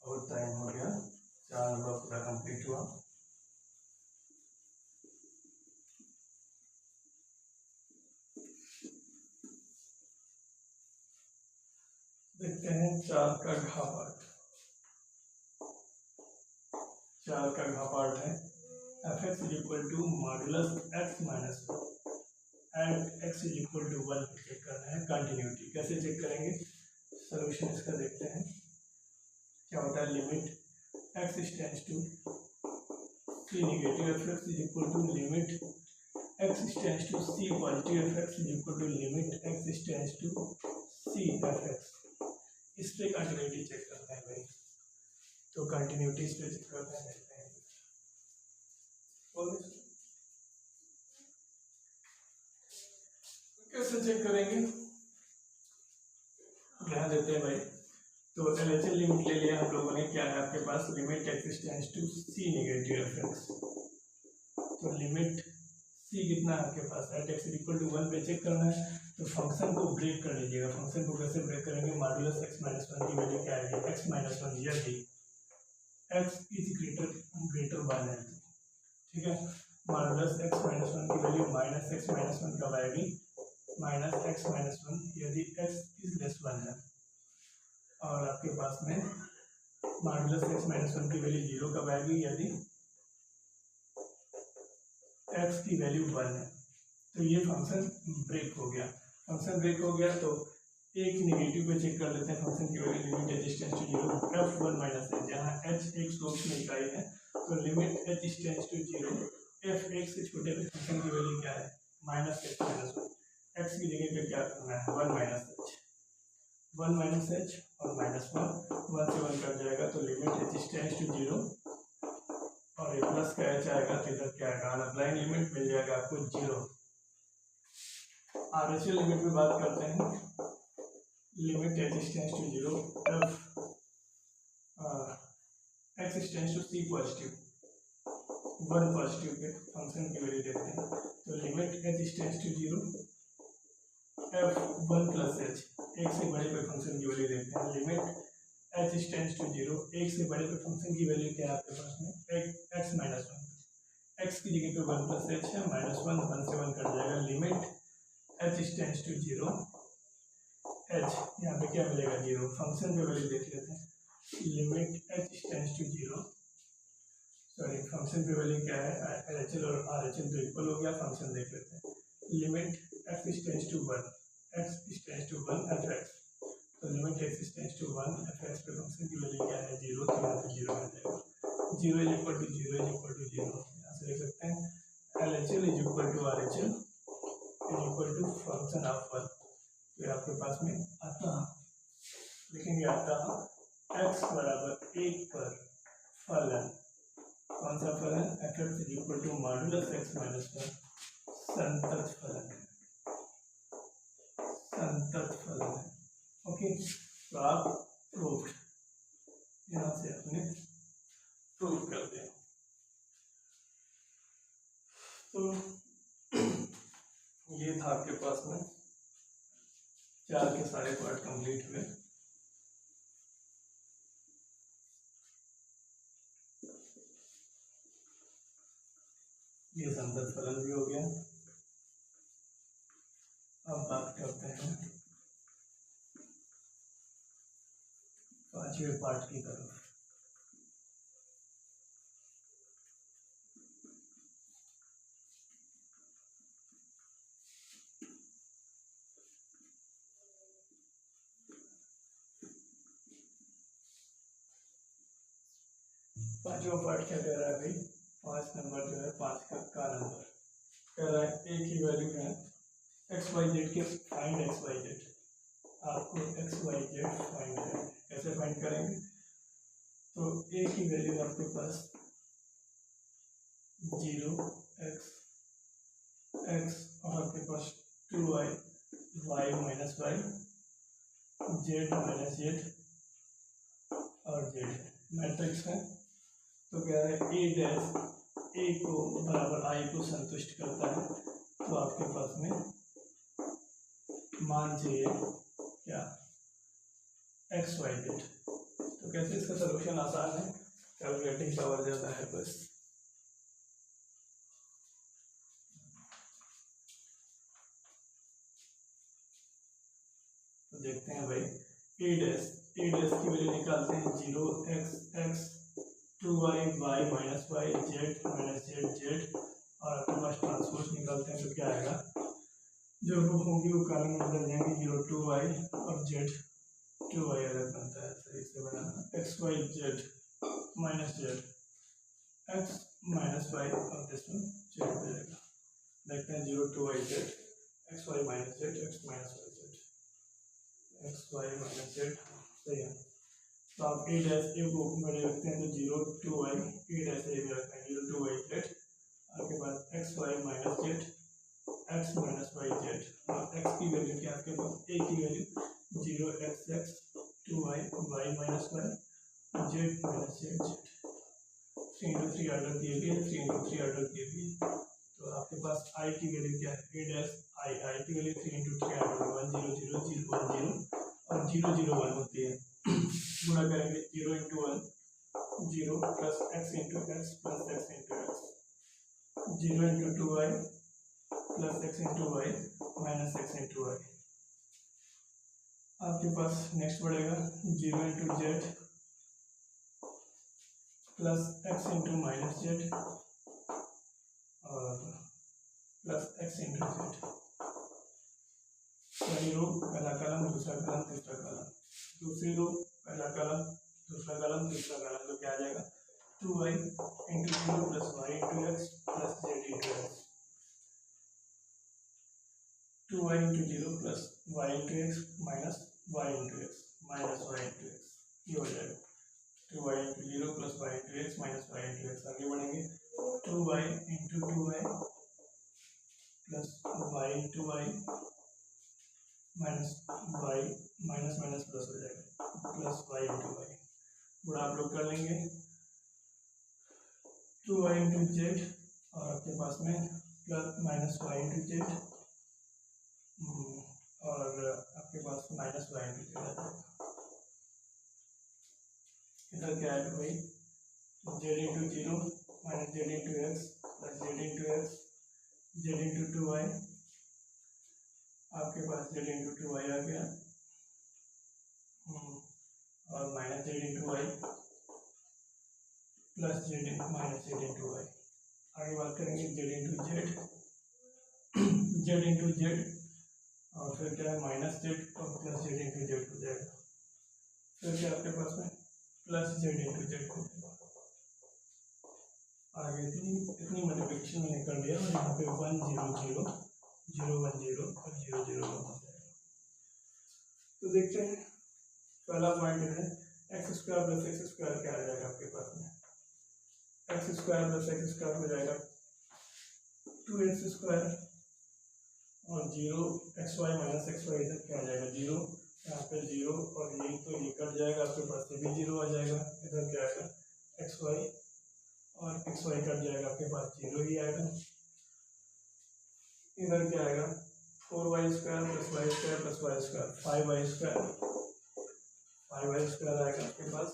और टाइम हो गया, 4 नंबर पूरा कंप्लीट हुआ। देखते हैं 4 का घ पार्ट। 4 का घ पार्ट है f(x) = modulus x minus 1 and x = 1 check करना है कंटिन्यूटी। कैसे चेक करेंगे, सॉल्यूशन इसका देखते हैं क्या होता है। Limit x tends to c negative f(x) = limit x tends to c positive f(x) = limit x tends to c f(x). इस पे कंटिन्यूटी चेक करते हैं भाई, तो कंटिन्यूटी इस पे चेक करते हैं। कैसे चेक करेंगे, ध्यान देते हैं भाई। तो LHL लिमिट ले लिया हम लोगों ने, क्या है आपके पास limit x tends to c negative f(x). तो लिमिट c कितना है आपके पास, एट x = 1 पे चेक करना है। तो फंक्शन को ब्रेक कर लीजिएगा। फंक्शन को कैसे ब्रेक करेंगे, मॉडुलस x माइनस 1 की वैल्यू क्या आएगी, x माइनस 1 यदि x इज ग्रेटर बाय है, ठीक है। मॉडुलस x माइनस 1 की वैल्यू माइनस x माइनस 1 कब आएगी, माइनस x माइनस 1 यदि x इज लेस 1 है। और आपके पास में मॉडुलस x माइनस 1 की वैल्यू 0 कब आएगी, यदि x की वैल्यू 1 है। तो ये फंक्शन ब्रेक हो गया। फंक्शन ब्रेक हो गया तो एक निगेटिव पे चेक कर लेते हैं फंक्शन की वैल्यू। Limit h tends to 0 f(1 minus h), जहाँ h एक स्लोप में इकाई है तो limit h tends to 0 f(x) से छोटे पे फंक्शन की वैल्यू क्या है, माइनस h माइनस 1। x की जगह पे क्या करना है 1 माइनस h, 1 माइनस h और माइनस 1 से 1 कट जाएगा तो लिमिट h टेंड्स टू 0 और ये प्लस का h आएगा तो इधर क्या आएगा, अनअप्लाइड लिमिट मिल जाएगा आपको 0। RHL लिमिट में बात करते हैं। Limit h tends to 0 x tends to c positive 1 positive के फंक्शन की वैल्यू देखते हैं। तो limit h tends to 0 f(1 plus h), एक से बड़े पे फंक्शन की वैल्यू देखते हैं। लिमिट h टेंड्स टू 0, एक से बड़े पे फंक्शन की वैल्यू क्या है आपके पास में x माइनस 1। x की जगह पे 1 प्लस h है, माइनस 1 से 1 कट जाएगा। Limit h tends to 0 h, यहाँ पे क्या मिलेगा 0। फंक्शन पे वैल्यू देख लेते हैं। Limit h tends to 0, sorry function पे वैल्यू क्या है, LHL और RHL तो इक्वल हो गया। फंक्शन देख लेते हैं। Limit x tends to 1 f(x), तो limit x tends to 1 f(x) पे फंक्शन की वैल्यू क्या है 0, तो यहाँ पे 0 आ जाएगा। 0 is equal to 0 is equal to 0, यहाँ से लिख सकते हैं LHL is equal to RHL is equal to function of 1। तो आपके पास में आता लिखेंगे, आता x बराबर मॉडुलस x माइनस वन संतत फलन है, संतत फलन है। ओके, तो आप प्रूफ यहाँ से अपने प्रूफ कर दें। तो ये था आपके पास में 4 के सारे पार्ट कंप्लीट हुए। ये संतत फलन भी हो गया। अब बात करते हैं 5वें पार्ट की तरफ। पांचवा पार्ट क्या कह रहा है भाई? 5 नंबर जो है, 5 का नंबर कह रहा है ए की वैल्यू है एक्स वाई जेड के, फाइंड एक्स वाई जेड। आपको एक्स वाई जेड फाइंड करना है। कैसे फाइंड करेंगे? तो ए की वैल्यू आपके पास 0 एक्स एक्स और आपके पास 2y Y minus Y, Z minus Z और जेड मैट्रिक्स है। तो क्या है, ए डैश ए को बराबर आई को संतुष्ट करता है। तो आपके पास में मान चाहिए क्या? X Y Z. तो कैसे इसका सलूशन आसान है, कैलकुलेटिंग पावर ज़्यादा है बस। तो देखते हैं भाई, ए डैश की वैल्यू निकालते हैं 0 X X 2y Y minus Y, Z minus Z Z, और आपके पास ट्रांसपोज निकालते हैं। तो क्या आएगा? जो रो होंगी वो कॉलम में बदल जाएंगे। 0 2y और जेड 2y अलग बनता है, सही से बनाना। X Y Z minus Z X minus Y और इसमें जेड हो जाएगा। देखते हैं 0 2y Z X Y minus Z X minus Y Z X Y minus Z, सही है। तो आप ए डैश ए को बड़े रखते हैं तो 0 2y, ए डैश ए में रखते हैं 0 2y जेड, आपके पास X Y minus Z X minus Y Z, और एक्स की वैल्यू क्या आपके पास? ए की value 0 X X 2y Y minus Y Z minus Z Z. 3 into 3 order किए गए, 3 into 3 ऑर्डर किए गए। तो आपके पास आई की वैल्यू क्या है? ए डैश आई की वैल्यू 3 into 3 ऑर्डर 1 0 0 0 1 0 और 0 0 1 होती है। गुणा करेंगे 0 into 1 0 plus X into x plus X into X, 0 into 2y plus X into Y minus X into Y. आपके पास नेक्स्ट बढ़ेगा 0 into Z plus X into minus Z और प्लस एक्स इंटू जेड। पहली रो पहला कॉलम, दूसरा कॉलम, तीसरा कॉलम, दूसरी रो पहला कॉलम, दूसरा कॉलम, तीसरा कॉलम। तो क्या आ जाएगा? 2y into 0 plus y into x plus z into x, 2y into 0 plus y into x minus y into x minus y into x, ये हो जाएगा 2y into 0 plus y into x minus y into x. आगे बढ़ेंगे 2y into 2y plus y into Y minus y minus minus plus हो जाएगा प्लस वाई इंटू वाई। गुणा आप लोग कर लेंगे 2y इंटू जेड और आपके पास में plus minus y into z और आपके पास माइनस वाई इंटू जेड आ जाएगा। इधर क्या है भाई? Z into 0 minus z into x plus z into x, z into 2y, आपके पास जेड इंटू 2y आ गया और minus z into y plus z minus z into y. आगे बात करेंगे z into z, z into z और फिर क्या है? माइनस जेड और प्लस जेड इंटू जेड हो जाएगा। फिर क्या आपके पास में? प्लस जेड इंटू जेड हो जाएगा। आगे इतनी मल्टीप्लिकेशन मैंने कर लिया और यहाँ पे 1 0 0 0 1 0 और 0 0 1 हो जाएगा। तो देखते हैं पहला पॉइंट है x square plus X square क्या आ जाएगा आपके पास में? X square plus X square हो जाएगा 2x² और 0 xy माइनस xy इधर क्या आ जाएगा 0, यहाँ पे 0 और ये तो ये कट जाएगा, आपके पास ये भी 0 आ जाएगा, इधर क्या आएगा xy और xy कट जाएगा, आपके पास 0 ही आएगा। इधर क्या आएगा 4y² + y² + y², 5y² आएगा आपके पास,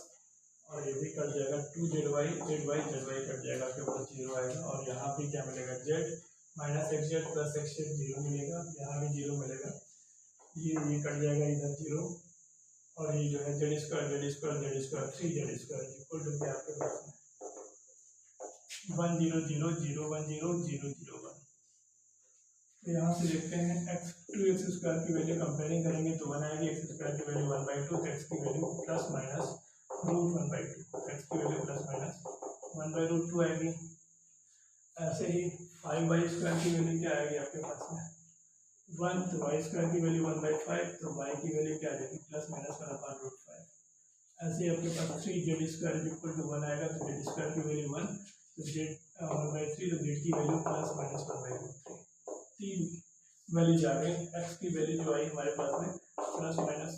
और ये भी कट जाएगा 2zy कट जाएगा, आपके पास 0 आएगा। और यहाँ भी क्या मिलेगा z माइनस xz + xz 0 मिलेगा, यहाँ भी 0 मिलेगा, ये कट जाएगा इधर 0, और ये जो है z² 3z² इक्वल टू क्या आपके पास में 1 0 0 0 1 0 0 0 1। तो यहाँ से देखते हैं x² की वैल्यू कंपेयरिंग करेंगे तो 1 आएगी, x² की वैल्यू 1/2, तो x की वैल्यू प्लस माइनस √1/2, x की वैल्यू प्लस माइनस 1/√2 आएगी। ऐसे ही 5y² की वैल्यू क्या आएगी आपके पास में 1, तो y² की वैल्यू 1/5, तो y की वैल्यू क्या आ जाएगी प्लस माइनस 1/√5। ऐसे ही आपके पास 3z² इक्वल टू 1 आएगा, तो z² की वैल्यू 1, तो z 1/3, तो z की वैल्यू प्लस माइनस 1/√3। तीन वैल्यूज आ गई, x की वैल्यू जो आई हमारे पास में प्लस माइनस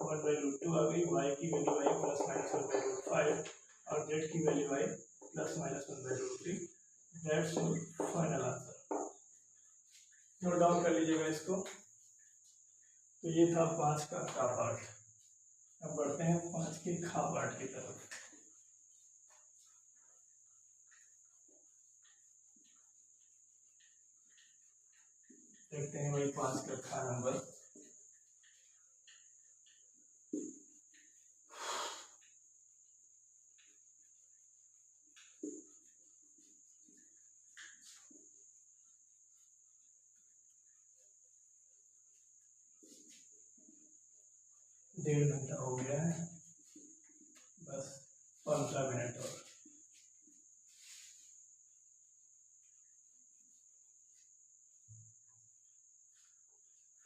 1/√2 आ गई, y की वैल्यू आई प्लस माइनस 1/5 और z की value I plus minus 1/√3। That's final answer. Note down कर लीजिएगा इसको। तो ये था 5 का पार्ट। अब बढ़ते हैं 5 के खा पार्ट की तरफ। देखते हैं भाई 5 का खा नंबर। डेढ़ घंटा हो गया है, बस 15 मिनट और।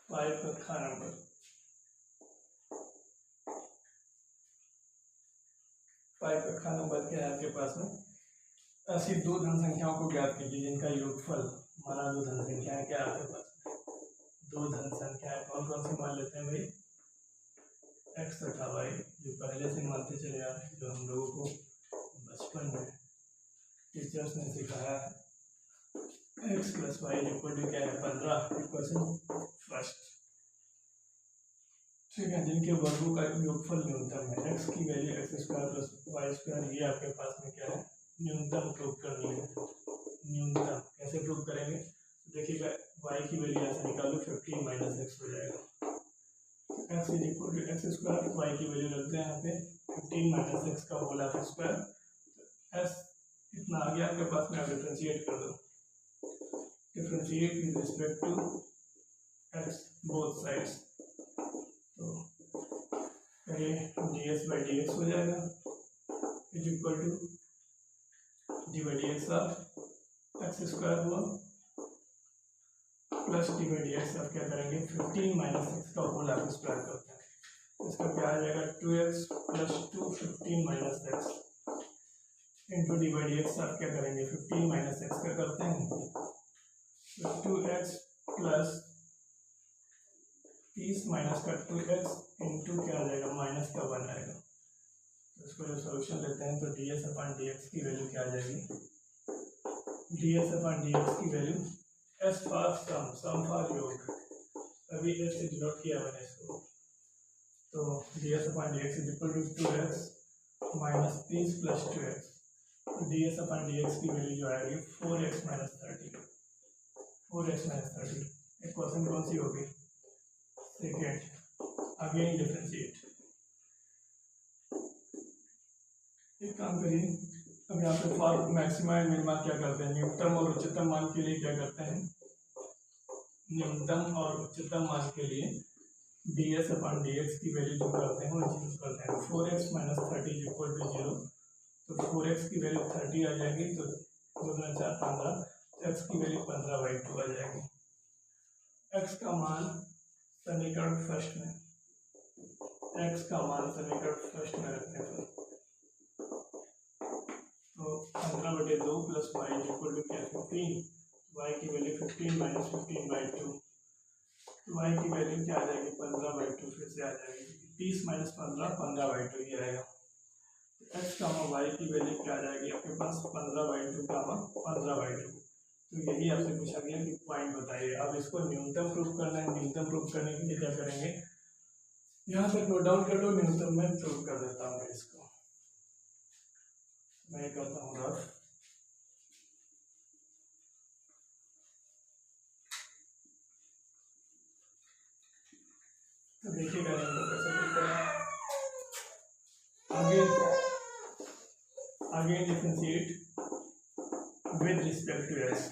फाइव का खा नंबर। 5 का खा नंबर क्या है आपके पास में, ऐसी दो धन संख्याओं को ज्ञात कीजिए जिनका योगफल, माना दो धन संख्या है, क्या आपके पास दो धन संख्या है, कौन कौन सी मान लेते हैं भाई x तथा y, जो पहले से मानते चले आ रहे हैं, जो हम लोगों को बचपन में टीचर्स ने सिखाया है। x + y इक्वल टू क्या है 15 इक्वेशन फर्स्ट, ठीक है, जिनके वर्गों का योगफल न्यूनतम है। x की वैल्यू x² + y², ये आपके पास में क्या है न्यूनतम प्रूव करनी है। न्यूनतम कैसे प्रूव करेंगे, देखिएगा y की वैल्यू ऐसे निकालो 15 माइनस x हो जाएगा, x equal to x², y की वैल्यू रखते हैं यहाँ पे 15 माइनस x का होल स्क्वायर, s इतना आ गया आपके पास में। आप डिफरेंशिएट कर दो, differentiate with respect to x both sides, तो करिए ds/dx हो जाएगा is equal to d/dx of x² हुआ प्लस d/dx आप क्या करेंगे 15 माइनस x का होल आप स्क्वायर करते हैं, इसका क्या आ जाएगा 2x + 2 15 minus x into d/dx आप क्या करेंगे 15 माइनस x का करते हैं, तो 2x + 30 माइनस का 2x इंटू क्या आ जाएगा माइनस का 1 आएगा। तो इसको जो सोल्यूशन लेते हैं तो ds/dx की वैल्यू क्या आ जाएगी, ds/dx की value s for sum for योग, अभी s से डिनोट किया मैंने इसको, तो ds/dx is equal to 2x minus 30 + 2x, ds/dx की वैल्यू जो आएगी 4x - 30, 4x - 30। इक्वेशन कौन सी होगी सेकेंड, अगेन डिफरेंशिएट। एक काम करिए, अब यहाँ पे फॉर मैक्सिमा एंड मिनिमा क्या करते हैं, न्यूनतम और उच्चतम मान के लिए क्या करते हैं, न्यूनतम और उच्चतम मान के लिए ds/dx की वैल्यू जो करते हैं वो यूज करते हैं। 4x - 30 इक्वल टू 0, तो 4x की वैल्यू 30 आ जाएगी, तो 2 × 4 15, तो x की वैल्यू 15/2 आ जाएगी। x का मान समीकरण फर्स्ट में, x का मान समीकरण फर्स्ट में रखने पर, तो 15/2 + y इक्वल टू क्या 15, y वाई की वैल्यू 15 माइनस 15/2, वाई की वैल्यू क्या आ जाएगी 15/2, फिर से आ जाएगी 30 माइनस 15 15/2 ही आएगा। एक्स कामा वाई की वैल्यू क्या आ जाएगी आपके पास 15/2 कामा 15/2। तो यही आपसे पूछा गया कि पॉइंट बताइए। अब इसको न्यूनतम प्रूफ करना है। न्यूनतम प्रूफ करने के लिए क्या करेंगे, यहाँ तक नोट डाउन कर लो, न्यूनतम में प्रूफ कर देता हूँ मैं इसको। मैं करता हूँ रफ। तो देखिएगा न्यूनतम कैसे प्रूफ करें। आगे differentiate with respect to x.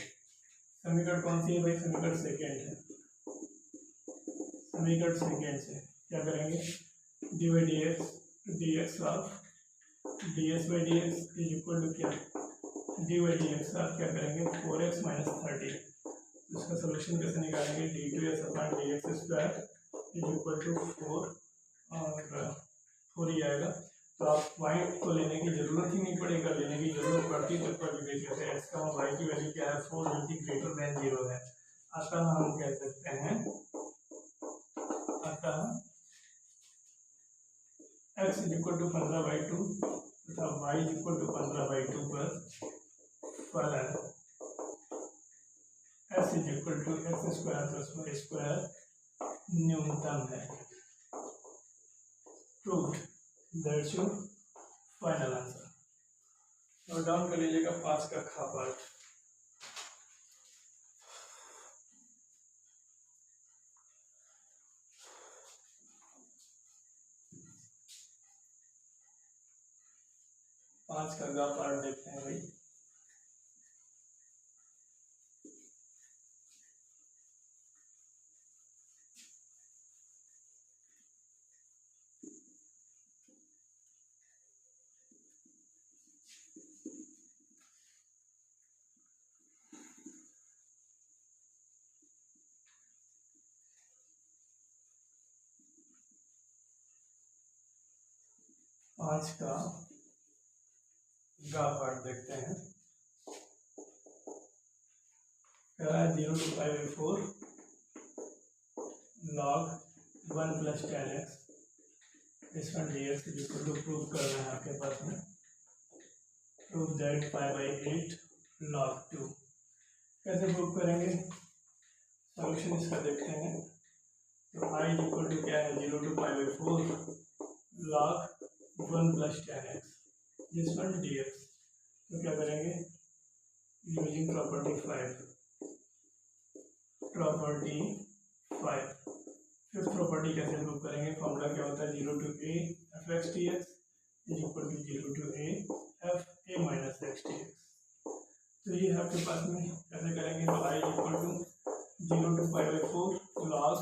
समीकरण कौन सी है भाई, समीकरण सेकेंड है। समीकरण सेकेंड से क्या करेंगे, d by D x of d s by D x is equal to क्या, डी बाई डी एक्स आप क्या करेंगे 4x माइनस 30। इसका सोल्यूशन कैसे निकालेंगे, d two s upon d x square is equal to 4 और 4 ही आएगा। तो आप पॉइंट तो लेने की जरूरत ही नहीं पड़ेगा, लेने की जरूरत पड़ती तो पर देखिए एक्स का वाई की वैल्यू क्या है 4 जो कि ग्रेटर देन 0 है। अतः हम कह सकते हैं, अतः x इज इक्वल टू 15/2 तथा y इज इक्वल टू 15/2 पर फलन s is equal to x square plus Y square न्यूनतम है। Proved. That's your final answer. Note down कर लीजिएगा 5 का खा पार्ट। पांच का गा पार्ट देखते हैं भाई। पांच का गा पार्ट देखते हैं। कह रहा है 0 to 5/4 log 1 plus 10x this one dx is equal to prove करना है आपके पास में। Prove that 5/8 log 2। कैसे प्रूव करेंगे, सॉल्यूशन इसका देखते हैं। तो i इज इक्वल टू क्या है 0 to 5/4 log 1 plus 10x this one dx। तो क्या करेंगे, यूजिंग प्रॉपर्टी 5। फिफ्थ प्रॉपर्टी कैसे प्रूव करेंगे, फॉर्मूला क्या होता है 0 to a F X T X is equal to 0 to a F A minus X T X. तो ये है आपके पास में, कैसे करेंगे, तो I equal to 0 to 5/4 log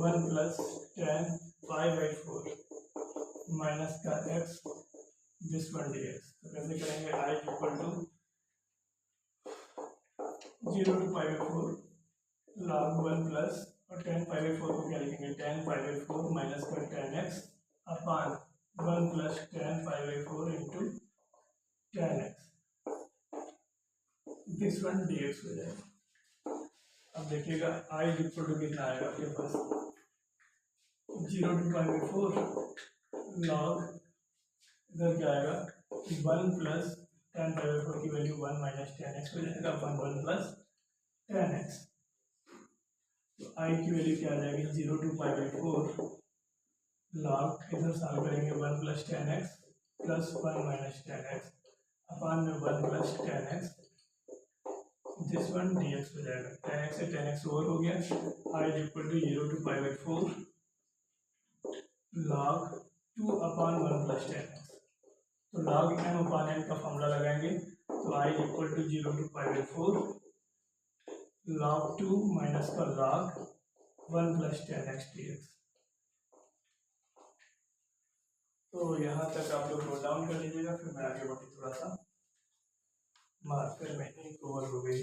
1 plus 10 5/4 minus का X this one D X. तो कैसे करेंगे, I equal to 0 to 5/4 log 1 plus और 10 5/4 को क्या लिखेंगे 10 5/4 माइनस का 10x upon 1 plus 10 5/4 into 10x this one dx हो जाएगा। अब देखिएगा i इक्वल टू कितना आएगा आपके पास 0 to 5/4 log इधर क्या आएगा 1 प्लस 10 5/4 की वैल्यू 1 माइनस 10x हो जाएगा 1 प्लस 10x। तो आई की वैल्यू क्या आ जाएगी 0 to 5/4 लॉग इधर सॉल्व करेंगे 1 plus 10x plus 1 minus 10x अपान में 1 plus 10x this one dx हो जाएगा। 10x से 10x ओवर हो गया। I is equal to 0 to 5/4 log 2 upon 1 plus 10x। तो लॉग m अपान n का फॉर्मूला लगाएंगे। तो I is equal to 0 to 5/4 log 2 minus का log 1 प्लस 10x dx। तो यहाँ तक आप लोग नोट डाउन कर लीजिएगा, फिर मैं आगे बढ़ी थोड़ा सा मार्कर में ही कवर हो गई।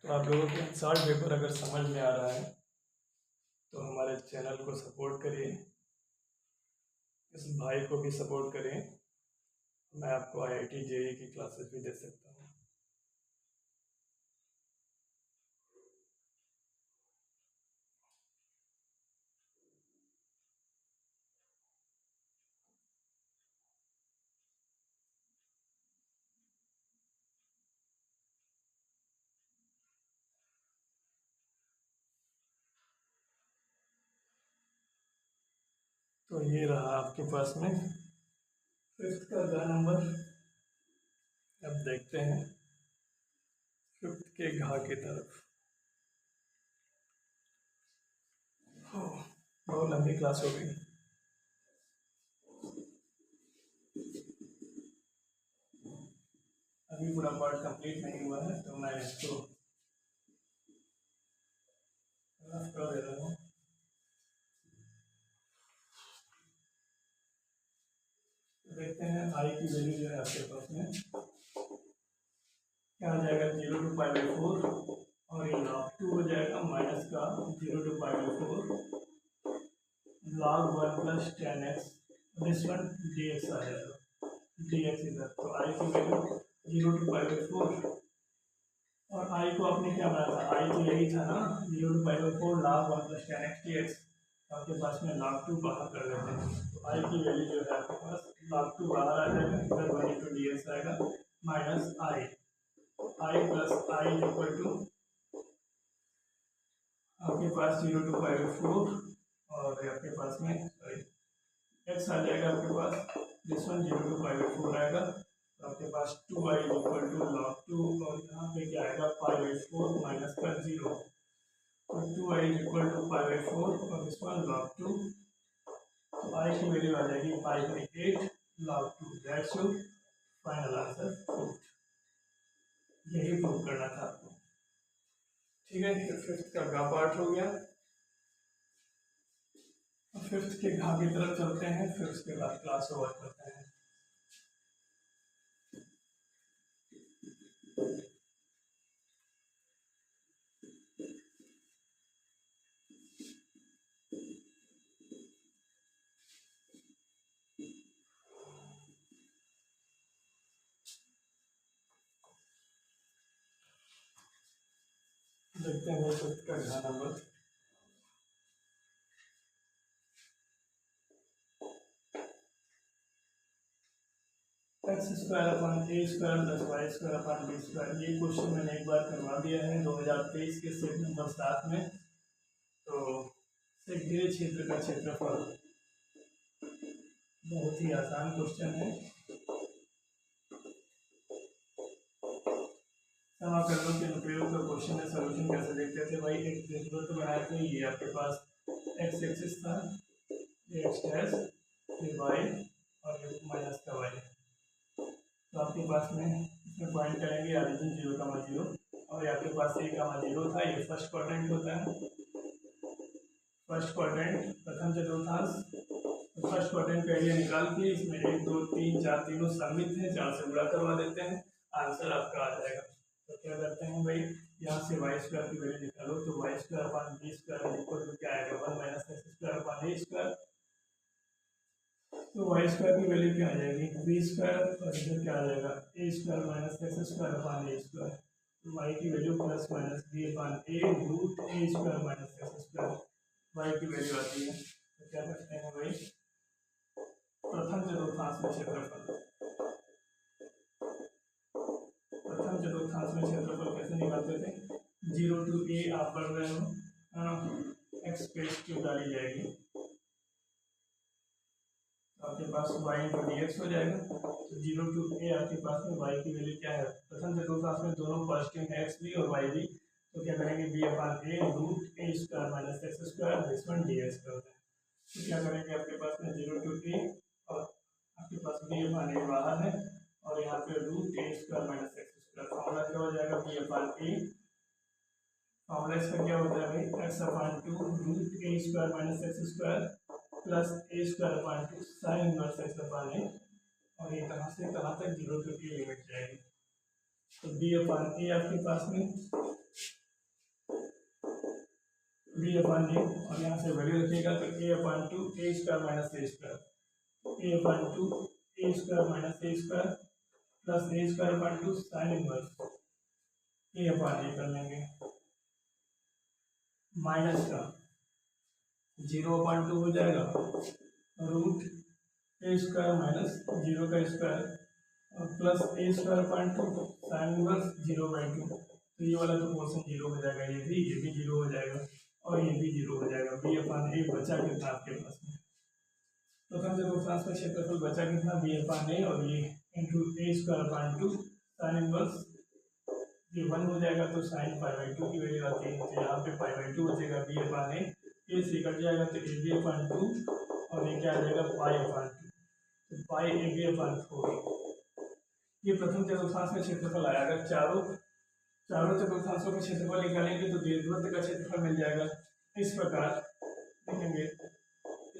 तो आप लोगों के शॉर्ट पेपर अगर समझ में आ रहा है तो हमारे चैनल को सपोर्ट करिए, इस भाई को भी सपोर्ट करें। मैं आपको IIT JEE की क्लासेस भी दे सकता हूँ। तो ये रहा आपके पास में 5th का ग नंबर। अब देखते हैं 5th के घा की तरफ। बहुत लंबी क्लास हो गई। अभी पूरा पार्ट कंप्लीट नहीं हुआ है तो मैं इसको रफ कर दे रहा हूँ। देखते हैं आई की वैल्यू जो है आपके पास में क्या आ जाएगा, 0 to π/4 और ये log 2 हो जाएगा माइनस का 0 to π/4 log 1 plus 10x, this one dx आ जाएगा, dx इधर। तो आई की वैल्यू 0 to π/4 और आई को आपने क्या बनाया था, आई तो यही था ना 0 to π/4 log 1 plus 10x dx। आपके पास में log 2 बाहर कर लेते हैं तो आई की वैल्यू जो है आपके पास log 2 बाहर आ जाएगा, इधर 1 into dx आएगा minus i plus i equal to आपके पास 0 to π/4 और आपके पास में सॉरी x आ जाएगा आपके पास, दिस वन 0 to π/4 आएगा। तो आपके पास 2i इक्वल टू log 2 और यहाँ पे क्या आएगा π/4 माइनस का 0। तो 2i इक्वल टू π/4 और दिस वन log 2। तो i की वैल्यू आ जाएगी π/8 log 2। That's your final answer proof. यही प्रूव करना था आपको। ठीक है, तो 5th का गा पार्ट हो गया। 5th के घा की तरफ चलते हैं, फिर उसके बाद क्लास ओवर करते हैं। देखते हैं 5th का घा नंबर। x² अपन a² प्लस y² अपन b²। ये क्वेश्चन मैंने एक बार करवा दिया है 2023 के सेट नंबर 7 में। तो घेरे क्षेत्र का क्षेत्रफल बहुत ही आसान क्वेश्चन है। समाकलनों के अनुप्रयोग का क्वेश्चन है। सॉल्यूशन कैसे देखते थे भाई, एक वृत्त बनाए थे, ये आपके पास x एक्सिस था, ये x डैश, ये y और ये माइनस का y। तो आपके पास में इसमें पॉइंट करेंगे ऑरिजिन 0,0 और ये आपके पास 1,0 था। ये फर्स्ट क्वाड्रेंट होता है, फर्स्ट क्वाड्रेंट प्रथम चतुर्थांश। तो फर्स्ट क्वाड्रेंट का एरिया निकाल के इसमें 1 2 3 4 तीनों सम्मिलित हैं, 4 से गुणा करवा देते हैं, आंसर आपका आ जाएगा। तो क्या करते हैं भाई, यहाँ से y² की वैल्यू निकालो। तो y² upon b² equal to क्या आएगा 1 माइनस x² अपन a²। तो y² की वैल्यू क्या आ जाएगी b² और इधर क्या आ जाएगा a² माइनस x² अपन a²। तो y की value plus minus b upon a root a² minus x²। y की वैल्यू आती है। तो क्या करते हैं भाई, प्रथम चतुर्थांश में क्षेत्रफल, प्रथम चतुर्थांश में क्षेत्रफल कैसे निकालते थे, 0 to a आप पढ़ रहे हो, x पेज क्यों डाली जाएगी, आपके पास y इंटू dx हो जाएगा। तो 0 to a आपके पास में y की वैल्यू क्या है, प्रथम चतुर्थांश में दोनों पॉजिटिव है x भी और y भी। तो क्या करेंगे b upon a root a² minus x² this one dx करते हैं। तो क्या करेंगे आपके पास में 0 to a और आपके पास b अपन a बाहर है और यहाँ पे root a² minus x²। Formula क्या हो जाएगा b अपन a, फॉर्मूला इसका क्या होता है भाई x/2 root a² minus x² plus a² sine inverse x/a। और ये कहाँ से कहाँ तक 0 to a लिमिट जाएगी। तो बी अपान ए आपके पास में बी अपान ए, और यहाँ से वैल्यू रखिएगा तो A upon two A square minus A square, A upon two A square minus A square plus A square upon two sine inverse A upon A कर लेंगे, माइनस का 0/2 हो जाएगा रूट ए स्क्वायर माइनस 0 का स्क्वायर और plus A square upon two sine inverse 0/2। तो ये वाला तो पोर्शन 0 हो जाएगा, ये भी 0 हो जाएगा और ये भी 0 हो जाएगा। बी अपान ए बचा कितना आपके पास में, प्रथम चतुर्थांश का क्षेत्रफल बचा कितना बी अपान ए, और ये into A square upon two sine inverse, ये 1 हो जाएगा तो साइन पाई/2 की वैल्यू आती है, तो यहाँ पे पाई/2 बचेगा बी अपान ए से कट जाएगा तो ए बी अपान 2 और ये क्या आ जाएगा पाई अपान 2, तो पाई ए बी अपान 4। ये प्रथम चतुर्थांश का क्षेत्रफल आया। अगर चारों चतुर्थांशों का क्षेत्रफल निकालेंगे तो दीर्घवृत्त का क्षेत्रफल मिल जाएगा। इस प्रकार देखेंगे,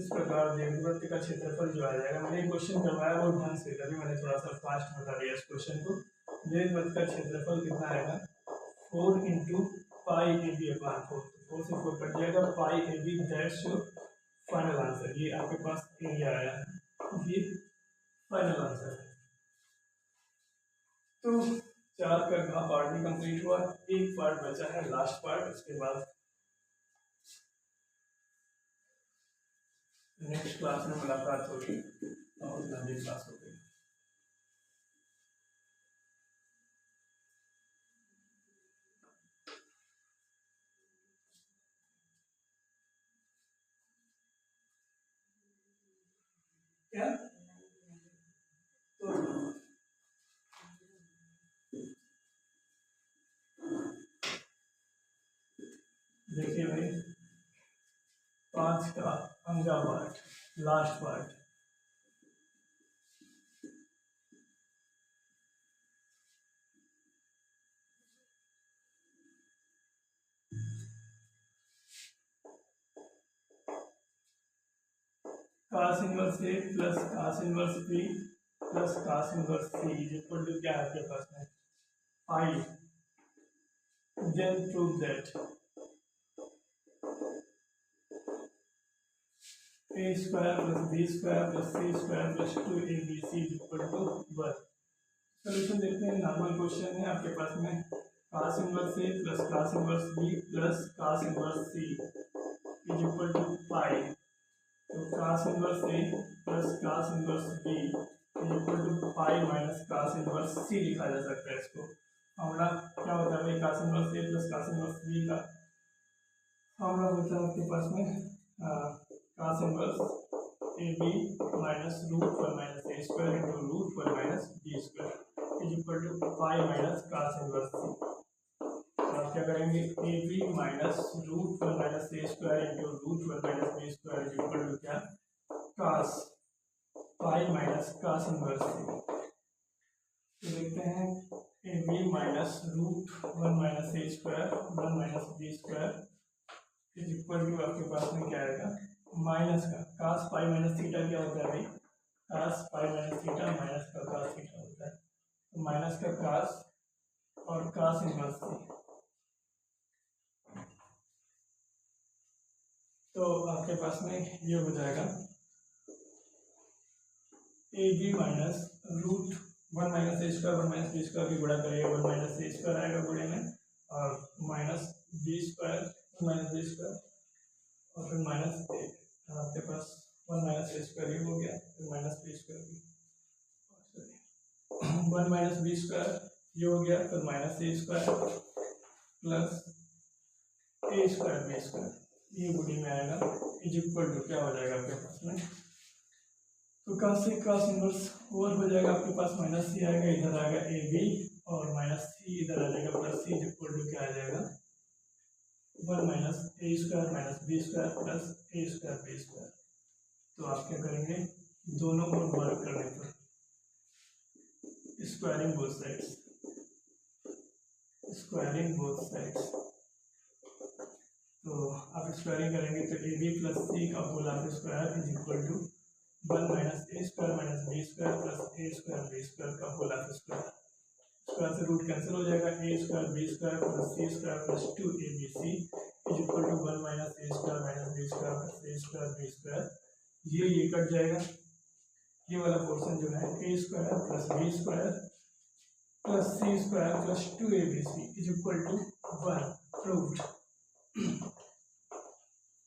इस प्रकार दीर्घवृत्त का क्षेत्रफल जो आ जाएगा, मैंने क्वेश्चन करवाया बहुत ढंग से, तभी मैंने थोड़ा सा फास्ट बता दिया इस क्वेश्चन को। दीर्घवृत्त का क्षेत्रफल कितना आएगा 4 इंटू पाई ए बी अपान 4, 4 से 4 कट जाएगा, pi A B that's your final answer. ये आपके पास एरिया आया है, ये फाइनल आंसर है। तो 4 का पार्ट भी कंप्लीट हुआ, एक पार्ट बचा है लास्ट पार्ट, उसके बाद नेक्स्ट क्लास में मुलाकात होगी और लंबी क्लास होगी। क्या तो देखिए भाई, 5 का अंगा part, last part, cos inverse A plus cos inverse b plus cos inverse c is equal to क्या है आपके पास में 5। Then prove that a square plus B square plus C square plus 2abc is equal to 1। Solution देखते हैं, नॉर्मल क्वेश्चन है आपके पास में cos inverse A plus cos inverse b plus cos inverse c is equal to 5। तो cos inverse A plus cos inverse B is equal to 5 minus cos inverse C लिखा जा सकता है। इसको फॉर्मूला क्या होता है भाई, cos इनवर्स ए प्लस cos इनवर्स बी का फॉर्मूला होता है आपके पास में cos inverse A B minus root 1 minus A square into root 1 minus B square is equal to 5 minus cos inverse C. आप क्या करेंगे, A B minus root 1 minus A square into root 1 minus B square is equal to क्या cos 5 minus cos inverse C. तो देखते हैं A B minus root 1 minus A square 1 minus B square is equal to आपके पास में क्या आएगा माइनस का cos पाई माइनस थीटा क्या होता है भाई, cos pi minus theta minus का cos थीटा होता है, तो माइनस का cos और cos इनवर्स सी। तो आपके पास में ये हो जाएगा A B minus root 1 minus A square 1 minus B square भी गुणा करेगा 1 माइनस ए स्क्वायर आएगा गुणे में, और minus B square 1 minus B square और फिर माइनस आपके पास 1 माइनस ए स्क्वायर ये हो गया, फिर माइनस बी स्क्वायर भी 1 माइनस बी स्क्वायर ये हो गया, फिर minus A square plus A square B square ये गुणे में आएगा इज इक्वल टू क्या हो जाएगा आपके पास में, तो cos से cos इनवर्स ओवर हो जाएगा आपके पास, माइनस सी आएगा, इधर आएगा ए बी और माइनस सी इधर आ जाएगा plus C is equal to क्या आ जाएगा 1 minus A square minus B square plus A square B square. तो आप क्या करेंगे, दोनों को वर्क करने पर squaring both sides, squaring both sides, तो आप स्क्वायरिंग करेंगे तो ए बी प्लस सी का whole of square is equal to 1 minus A square minus B square plus A square B square का होल ऑफ स्क्वायर। स्क्वायर से रूट कैंसिल हो जाएगा, A square B square plus C square plus 2abc is equal to 1 minus A square minus B square plus A square B square. ये कट जाएगा, ये वाला पोर्शन जो है A square plus B square plus C square plus 2abc is equal to 1 proved.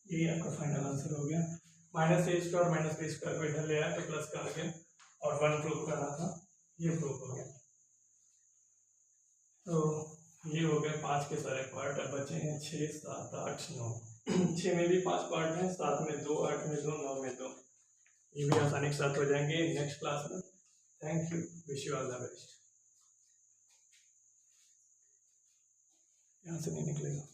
ये आपका फाइनल आंसर हो गया। माइनस ए स्क्वायर माइनस बी स्क्वायर को इधर ले आया तो प्लस का आ गया और 1 प्रूव करना था, ये प्रूव हो गया। तो ये हो गए 5 के सारे पार्ट। अब बचे हैं 6, 7, 8, 9। 6 में भी 5 पार्ट हैं, 7 में 2, 8 में 2, 9 में 2। ये भी आसानी के साथ हो जाएंगे नेक्स्ट क्लास में। Thank you, wish you all the best. यहाँ से नहीं निकलेगा।